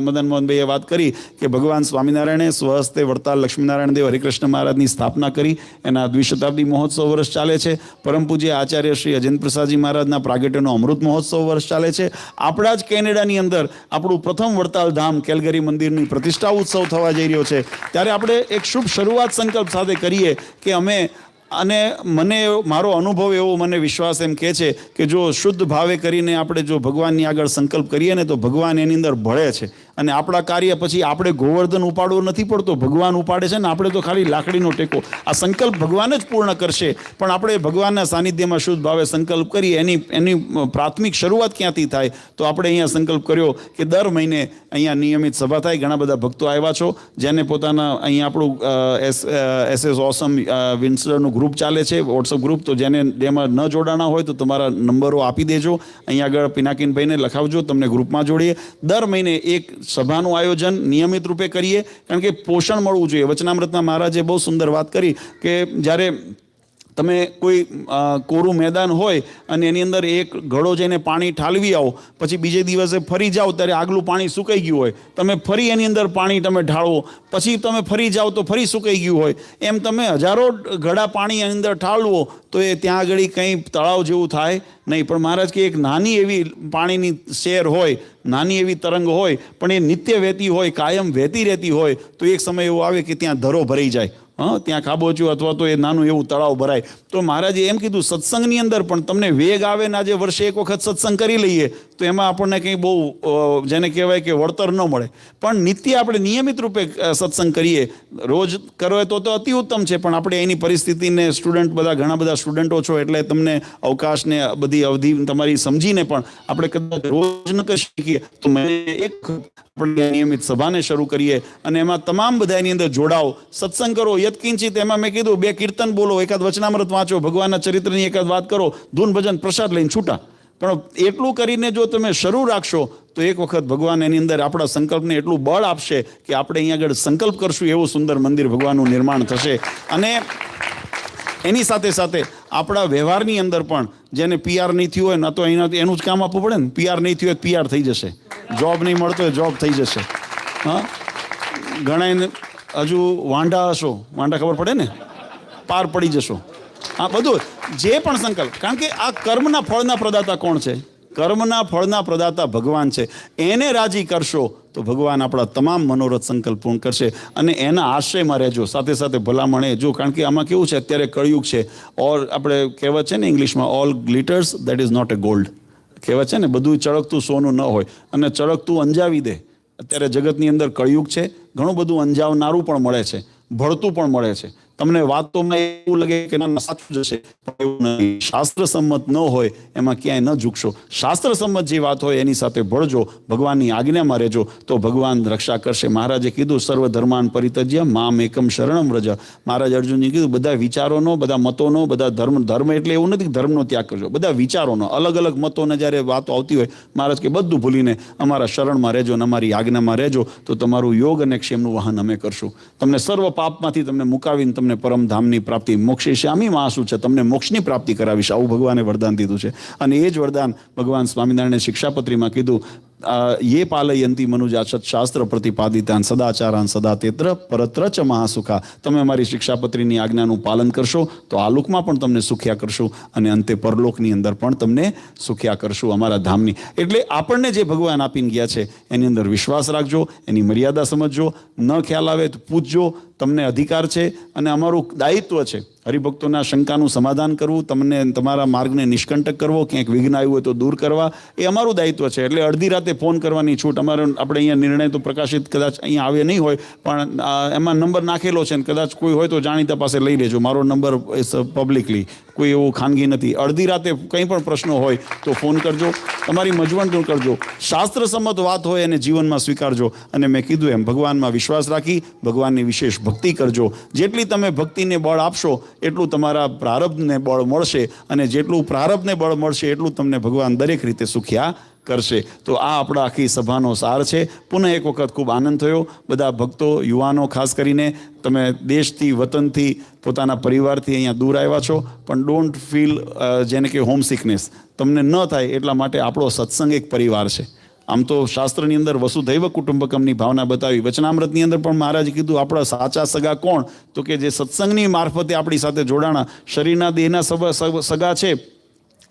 મદન મોહનભાઈએ વાત કરી કે ભગવાન સ્વામિનારાયણે સ્વહસ્તે વડતાલ લક્ષ્મીનારાયણ દેવ હરિકૃષ્ણ મહારાજની સ્થાપના કરી, એના દ્વિશતાબ્દી મહોત્સવ વર્ષ ચાલે છે. પરમ પૂજ્ય આચાર્ય શ્રી અજેન્દ્ર પ્રસાદજી મહારાજના પ્રાગટ્યનો અમૃત મહોત્સવ વર્ષ ચાલે છે. આપણા જ કેનેડાની અંદર આપણું પ્રથમ વડતાલ ધામ કેલગરી મંદિરની પ્રતિષ્ઠા ઉત્સવ થવા જઈ રહ્યો છે. ત્યારે આપણે એક શુભ શરૂઆત સંકલ્પ સાથે કરીએ કે મારો અનુભવ એવો, મને વિશ્વાસ એમ કહે છે કે જો શુદ્ધ ભાવે કરીને આપણે જો ભગવાનની આગળ સંકલ્પ કરીએ ને તો ભગવાન એની અંદર ભળે છે. અને આપણા કાર્ય પછી આપણે ગોવર્ધન ઉપાડવો નથી પડતો, ભગવાન ઉપાડે છે ને, આપણે તો ખાલી લાકડીનો ટેકો. આ સંકલ્પ ભગવાન જ પૂર્ણ કરશે, પણ આપણે ભગવાનના સાનિધ્યમાં શુદ્ધ ભાવે સંકલ્પ કરીએ. એની પ્રાથમિક શરૂઆત ક્યાંથી થાય? તો આપણે અહીંયા સંકલ્પ કર્યો કે દર મહિને અહીંયા નિયમિત સભા થાય. ઘણા બધા ભક્તો આવ્યા છો, જેને પોતાના અહીંયા આપણું SS ઓસમ વિન્સરનું ગ્રુપ ચાલે છે, વોટ્સઅપ ગ્રુપ. તો જેમાં ન જોડાણા હોય તો તમારા નંબરો આપી દેજો. અહીંયા આગળ પિનાકીનભાઈને લખાવજો, તમને ગ્રુપમાં જોડીએ. દર મહિને એક સભાનું આયોજન નિયમિત રૂપે કરીએ, કારણ કે પોષણ મળવું જોઈએ. વચનામૃતના મહારાજે બહુ સુંદર વાત કરી કે જ્યારે તમે કોઈ કોરું મેદાન હોય અને એની અંદર એક ઘડો જઈને પાણી ઠાલવી આવો, પછી બીજે દિવસે ફરી જાઓ ત્યારે આગલું પાણી સુકાઈ ગયું હોય, તમે ફરી એની અંદર પાણી તમે ઢાળવો, પછી તમે ફરી જાઓ તો ફરી સુકાઈ ગયું હોય. એમ તમે હજારો ઘડા પાણી એની અંદર ઠાલવો તો એ ત્યાં આગળ કંઈ તળાવ જેવું થાય નહીં. પણ મહારાજ કે એક નાની એવી પાણીની શેર હોય, નાની એવી તરંગ હોય, પણ એ નિત્ય વહેતી હોય, કાયમ વહેતી રહેતી હોય, તો એક સમય એવો આવે કે ત્યાં ધરો ભરાઈ જાય, ત્યાં ખાબોચ્યું અથવા તો એ નાનું એવું તળાવ ભરાય. તો મહારાજે એમ કીધું સત્સંગની અંદર પણ તમને વેગ આવે ને, આજે વર્ષે એક વખત સત્સંગ કરી લઈએ તો એમાં આપણને કંઈ બહુ જેને કહેવાય કે વળતર ન મળે. પણ નિત્ય આપણે નિયમિત રૂપે સત્સંગ કરીએ, રોજ કરો તો અતિ ઉત્તમ છે. પણ આપણે એની પરિસ્થિતિને, ઘણા બધા સ્ટુડન્ટો છો એટલે તમને અવકાશને બધી અવધિ તમારી સમજીને પણ આપણે કદાચ રોજ ન કરી શકીએ તો એક આપણે નિયમિત સભાને શરૂ કરીએ, અને એમાં તમામ બધા એની અંદર જોડાઓ, સત્સંગ કરો. યત્કિંચિત એમાં મેં કીધું 2 કીર્તન બોલો, એકાદ વચનામૃત વાંચો, ભગવાનના ચરિત્રની એકાદ વાત કરો, ધૂન ભજન પ્રસાદ લઈને છૂટા. પણ એટલું કરીને જો તમે શરૂ રાખશો તો એક વખત ભગવાન એની અંદર આપણા સંકલ્પને એટલું બળ આપશે કે આપણે અહીંયા આગળ સંકલ્પ કરશું એવું સુંદર મંદિર ભગવાનનું નિર્માણ થશે. અને એની સાથે સાથે આપણા વ્યવહારની અંદર પણ જેને PR નહીં થયું હોય ન તો એનાથી એનું જ કામ આપવું પડે ને. PR નહીં થયું હોય PR થઈ જશે, જોબ નહીં મળતો હોય જોબ થઈ જશે. હા, ઘણા હજુ વાંઢા હશો, વાંઢા ખબર પડે ને, પાર પડી જશો. હા, બધું જે પણ સંકલ્પ, કારણ કે આ કર્મના ફળના પ્રદાતા કોણ છે? કર્મના ફળના પ્રદાતા ભગવાન છે. એને રાજી કરશો તો ભગવાન આપણા તમામ મનોરથ સંકલ્પ પૂર્ણ કરશે. અને એના આશ્રયમાં રહેજો. સાથે સાથે ભલામણે જો, કારણ કે આમાં કેવું છે, અત્યારે કળયુગ છે. ઓર આપણે કહેવત છે ને ઇંગ્લિશમાં, all glitters that is not a gold. કહેવત છે ને, બધું ચળકતું સોનું ન હોય, અને ચળકતું અંજાવી દે. અત્યારે જગતની અંદર કળયુગ છે, ઘણું બધું અંજાવનારું પણ મળે છે, ભળતું પણ મળે છે. તમને વાતોમાં એવું લાગે કે ના સાચું જશે, પણ એવું નહીં. શાસ્ત્ર સંમત ન હોય એમાં ક્યાંય ન ઝૂકશો. શાસ્ત્ર સંમત જે વાત હોય એની સાથે ભળજો, ભગવાનની આજ્ઞામાં રહેજો, તો ભગવાન રક્ષા કરશે. મહારાજે કીધું સર્વ ધર્માન પરિત્યજ્ય મામ એકમ શરણમ વ્રજ. મહારાજ અર્જુનજી કીધું બધા વિચારોનો, બધા મતોનો, બધા ધર્મ એટલે એવું નથી ધર્મનો ત્યાગ કરજો, બધા વિચારોનો, અલગ અલગ મતોને જ્યારે વાતો આવતી હોય, મહારાજ કે બધું ભૂલીને અમારા શરણમાં રહેજો અને અમારી આજ્ઞામાં રહેજો, તો તમારું યોગ અને ક્ષેમનું વહન અમે કરશું. તમને સર્વ પાપમાંથી તમને મુકાવીને તમને પરમધામની પ્રાપ્તિ, મોક્ષેશ્યામી માસુ છે, તમને મોક્ષની પ્રાપ્તિ કરાવીશ, આવું ભગવાને વરદાન દીધું છે. અને એ જ વરદાન ભગવાન સ્વામિનારાયણે શિક્ષાપત્રીમાં કીધું, યે પાલયંતી મનુજા સત્શાસ્ત્ર પ્રતિપાદિતાન સદાચારાન સદા તેત્ર પરત્ર ચ મહાસુખા. તમે અમારી શિક્ષાપત્રીની આજ્ઞાનું પાલન કરશો તો આ લોકમાં પણ તમને સુખ્યા કરશું, અને અંતે પરલોકની અંદર પણ તમને સુખ્યા કરશું અમારા ધામની. એટલે આપણને જે ભગવાન આપીને ગયા છે એની અંદર વિશ્વાસ રાખજો, એની મર્યાદા સમજજો, ન ખ્યાલ આવે તો પૂછજો. તમને અધિકાર છે અને અમારું દાયિત્વ છે હરિભક્તોના શંકાનું સમાધાન કરવું, તમને તમારા માર્ગને નિષ્કંટક કરવો, ક્યાંક વિઘ્ન આવ્યું હોય તો દૂર કરવા, એ અમારું દાયિત્વ છે. એટલે અડધી રાતે ફોન કરવાની છૂટ અમારે, આપણે અહીંયા નિર્ણય તો પ્રકાશિત કદાચ અહીંયા આવે નહીં હોય, પણ એમાં નંબર નાખેલો છે, ને કદાચ કોઈ હોય તો જાણીતા પાસે લઈ લેજો. મારો નંબર પબ્લિકલી, કોઈ એવું ખાનગી નથી. અડધી રાતે કંઈ પણ પ્રશ્નો હોય તો ફોન કરજો, તમારી મજવણ દૂર કરજો. શાસ્ત્ર સંમત વાત હોય એને જીવનમાં સ્વીકારજો. અને મેં કીધું એમ ભગવાનમાં વિશ્વાસ રાખી ભગવાનની વિશેષ ભક્તિ કરજો. જેટલી તમે ભક્તિને બળ આપશો એટલું તમારા પ્રારબ્ધને બળ મળશે, અને જેટલું પ્રારબ્ધને બળ મળશે એટલું તમને ભગવાન દરેક રીતે સુખ્યા કરશે. તો આ આપણા આખી સભાનો સાર છે. પુનઃ એક વખત ખૂબ આનંદ થયો. બધા ભક્તો, યુવાનો ખાસ કરીને, તમે દેશથી, વતનથી, પોતાના પરિવારથી અહીંયા દૂર આવ્યા છો, પણ ડોન્ટ ફીલ જેને કે હોમ સિકનેસ તમને ન થાય એટલા માટે આપણો સત્સંગ એક પરિવાર છે. આમ તો શાસ્ત્રની અંદર વસુધૈવ કુટુંબકમની ભાવના બતાવી, વચનામૃતની અંદર પણ મહારાજે કીધું આપણા સાચા સગા કોણ, તો કે જે સત્સંગની મારફતે આપણી સાથે જોડાણા. શરીરના દેહના સગા છે,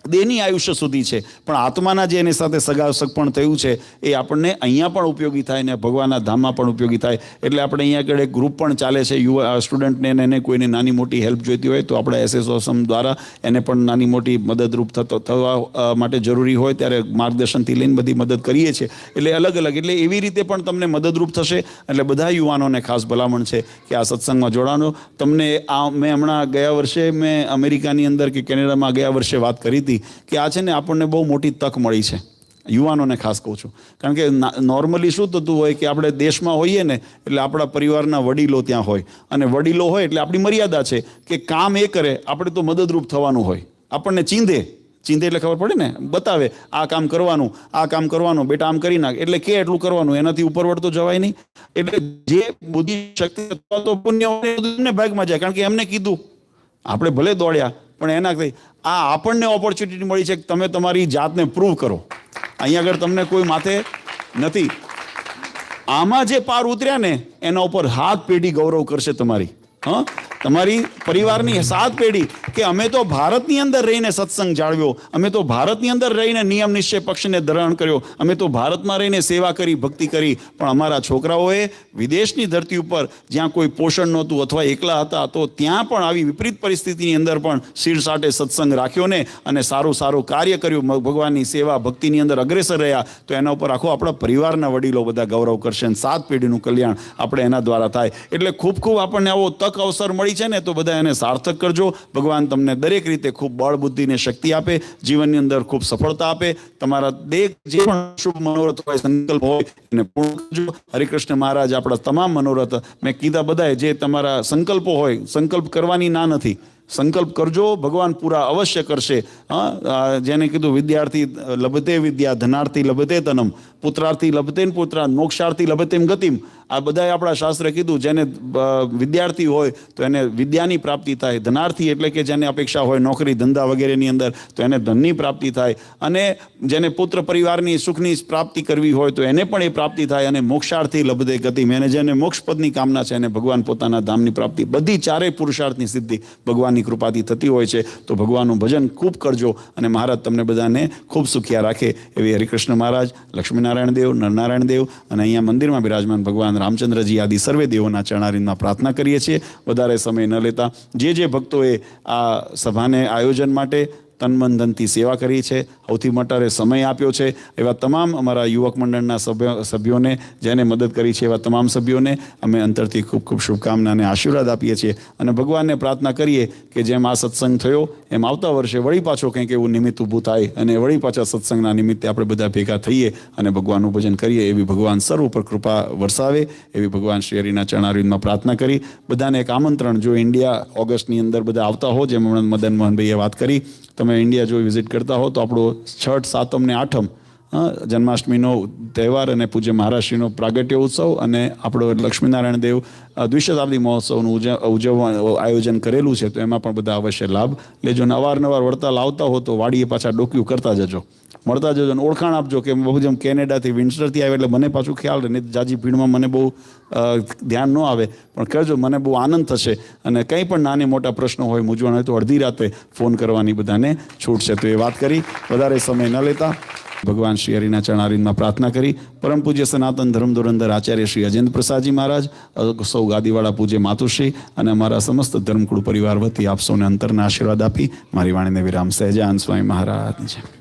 દેહની આયુષ્ય સુધી છે, પણ આત્માના જે એની સાથે સગાસગપણ થયું છે એ આપણને અહીંયા પણ ઉપયોગી થાય ને ભગવાનના ધામમાં પણ ઉપયોગી થાય. એટલે આપણે અહીંયા આગળ એક ગ્રુપ પણ ચાલે છે, યુવા સ્ટુડન્ટને, એને કોઈને નાની મોટી હેલ્પ જોઈતી હોય તો આપણે એસોસિએશન દ્વારા એને પણ નાની મોટી મદદરૂપ થવા માટે જરૂરી હોય ત્યારે માર્ગદર્શનથી લઈને બધી મદદ કરીએ છીએ. એટલે અલગ અલગ, એટલે એવી રીતે પણ તમને મદદરૂપ થશે. એટલે બધા યુવાનોને ખાસ ભલામણ છે કે આ સત્સંગમાં જોડાનો. તમને મેં હમણાં ગયા વર્ષે મેં અમેરિકાની અંદર કે કેનેડામાં ગયા વર્ષે વાત કરી કે આ છે ને આપણને બહુ મોટી તક મળી છે. યુવાનોને ખાસ કહું છું, કારણ કે નોર્મલી શું થતું હોય કે આપણે દેશમાં હોઈએ ને એટલે આપણા પરિવારના વડીલો ત્યાં હોય, અને વડીલો હોય એટલે આપણી મર્યાદા છે કે કામ એ કરે, આપણે તો મદદરૂપ થવાનું હોય. આપણને ચીંધે એટલે ખબર પડે ને, બતાવે આ કામ કરવાનું, આ કામ કરવાનું, બેટા આમ કરી નાખ, એટલે કે એટલું કરવાનું, એનાથી ઉપર વળતો જવાય નહીં. એટલે જે બુદ્ધિ શક્તિ તો પુણ્ય એમને ભાગમાં જાય, કારણ કે એમને કીધું, આપણે ભલે દોડ્યા પણ એના આ આપણને ઓપોર્ચ્યુનિટી મળી છે કે તમે તમારી જાતને પ્રૂવ કરો. અહીંયા આગળ તમને કોઈ માથે નથી. આમાં જે પાર ઉતર્યા ને એના ઉપર 7 પેઢી ગૌરવ કરશે તમારી. હા, તમારી પરિવારની 7 પેઢી કે અમે તો ભારતની અંદર રહીને સત્સંગ જાળવ્યો, અમે તો ભારતની અંદર રહીને નિયમ નિશ્ચય પક્ષને ધારણ કર્યો, અમે તો ભારતમાં રહીને સેવા કરી, ભક્તિ કરી, પણ અમારા છોકરાઓએ વિદેશની ધરતી ઉપર જ્યાં કોઈ પોષણ નહોતું અથવા એકલા હતા તો ત્યાં પણ આવી વિપરીત પરિસ્થિતિની અંદર પણ શીરસાટે સત્સંગ રાખ્યો ને અને સારું સારું કાર્ય કર્યું, ભગવાનની સેવા ભક્તિની અંદર અગ્રેસર રહ્યા. તો એના ઉપર આખો આપણા પરિવારના વડીલો બધા ગૌરવ કરશે અને 7 પેઢીનું કલ્યાણ આપણે એના દ્વારા થાય. એટલે ખૂબ ખૂબ આપણને આવો તક અવસર મળી છે ને, તો બધા એને સાર્થક કરજો. ભગવાન તમને દરેક રીતે ખૂબ બળ બુદ્ધિ ને શક્તિ આપે, જીવનની અંદર ખૂબ સફળતા આપે. તમારા જે પણ શુભ મનોરથ હોય, સંકલ્પ હોય એને પૂર્ણ કરજો. હરિકૃષ્ણ મહારાજ આપણા તમામ મનોરથ મેં કીધા બધાએ જે તમારા સંકલ્પો હોય, સંકલ્પ કરવાની ના નથી, સંકલ્પ કરજો, ભગવાન પૂરા અવશ્ય કરશે. હા, જેને કીધું વિદ્યાર્થી લભતે વિદ્યા, ધનાર્થી લભતે ધનમ, પુત્રાર્થી લભતે પુત્રા, મોક્ષાર્થી લભતેમ ગતિમ. આ બધાએ આપણા શાસ્ત્રે કીધું. જેને વિદ્યાર્થી હોય તો એને વિદ્યાની પ્રાપ્તિ થાય, ધનાર્થી એટલે કે જેને અપેક્ષા હોય નોકરી ધંધા વગેરેની અંદર તો એને ધનની પ્રાપ્તિ થાય, અને જેને પુત્ર પરિવારની સુખની પ્રાપ્તિ કરવી હોય તો એને પણ એ પ્રાપ્તિ થાય, અને મોક્ષાર્થી લભતે ગતિમ, એને જેને મોક્ષપદની કામના છે એને ભગવાન પોતાના ધામની પ્રાપ્તિ. બધી ચારેય પુરુષાર્થની સિદ્ધિ ભગવાનની કૃપાથી થતી હોય છે. તો ભગવાનનું ભજન ખૂબ કરજો, અને મહારાજ તમને બધાને ખૂબ સુખિયા રાખે એવી હરિકૃષ્ણ મહારાજ, લક્ષ્મીનારાયણ દેવ, નરનારાયણ દેવ અને અહીંયા મંદિરમાં બિરાજમાન ભગવાન રામચંદ્રજી આદિ સર્વે દેવોના ચરણારીંદમાં પ્રાર્થના કરીએ છીએ. વધારે સમય ન લેતા જે ભક્તોએ આ સભાને આયોજન માટે તન મન ધનથી સેવા કરી છે, સૌથી મોટારે સમય આપ્યો છે, એવા તમામ અમારા યુવક મંડળના સભ્યોને, જેને મદદ કરી છે એવા તમામ સભ્યોને અમે અંતરથી ખૂબ ખૂબ શુભકામના અને આશીર્વાદ આપીએ છીએ. અને ભગવાનને પ્રાર્થના કરીએ કે જેમ આ સત્સંગ થયો એમ આવતા વર્ષે વળી પાછો કંઈક એવું નિમિત્ત ઊભું થાય અને વળી પાછા સત્સંગના નિમિત્તે આપણે બધા ભેગા થઈએ અને ભગવાનનું ભજન કરીએ. એવી ભગવાન સર્વ ઉપર કૃપા વરસાવે એવી ભગવાન શ્રી હરિના ચરણારવિંદમાં પ્રાર્થના કરી બધાને એક આમંત્રણ. જો ઇન્ડિયા ઓગસ્ટની અંદર બધા આવતા હો, જેમ હમણાં મદન મોહનભાઈએ વાત કરી, તમે ઇન્ડિયા જો વિઝિટ કરતા હો તો આપણો છઠ, સાતમ ને આઠમ જન્માષ્ટમીનો તહેવાર અને પૂજ્ય મહારાજશ્રીનો પ્રાગટ્ય ઉત્સવ અને આપણો લક્ષ્મીનારાયણ દેવ દ્વિશતાબ્દી મહોત્સવનું આયોજન કરેલું છે. તો એમાં પણ બધા અવશ્ય લાભ લેજો. અને અવારનવાર વડતાલ આવતા હો તો વાડીએ પાછા ડોક્યું કરતા જજો, મળતા જજો અને ઓળખાણ આપજો કે બહુ જેમ કેનેડાથી વિન્સ્ટરથી આવે એટલે મને પાછું ખ્યાલ રહે. નહીં જાજી ભીડમાં મને બહુ ધ્યાન ન આવે, પણ કરજો, મને બહુ આનંદ થશે. અને કંઈ પણ નાની મોટા પ્રશ્નો હોય, મૂંઝવણ હોય તો અડધી રાતે ફોન કરવાની બધાને છૂટ છે. તો એ વાત કરી વધારે સમય ન લેતા ભગવાન શ્રી હરિના ચરણારવિંદમાં પ્રાર્થના કરી પરમ પૂજ્ય સનાતન ધર્મ ધોરંધર આચાર્ય શ્રી અજેન્દ્ર પ્રસાદજી મહારાજ, સૌ ગાદીવાળા પૂજ્ય માતુશ્રી અને અમારા સમસ્ત ધર્મકુળ પરિવાર વતી આપ સૌને અંતરના આશીર્વાદ આપી મારી વાણીને વિરામ. સહેજાનંદ સ્વામી મહારાજની જય.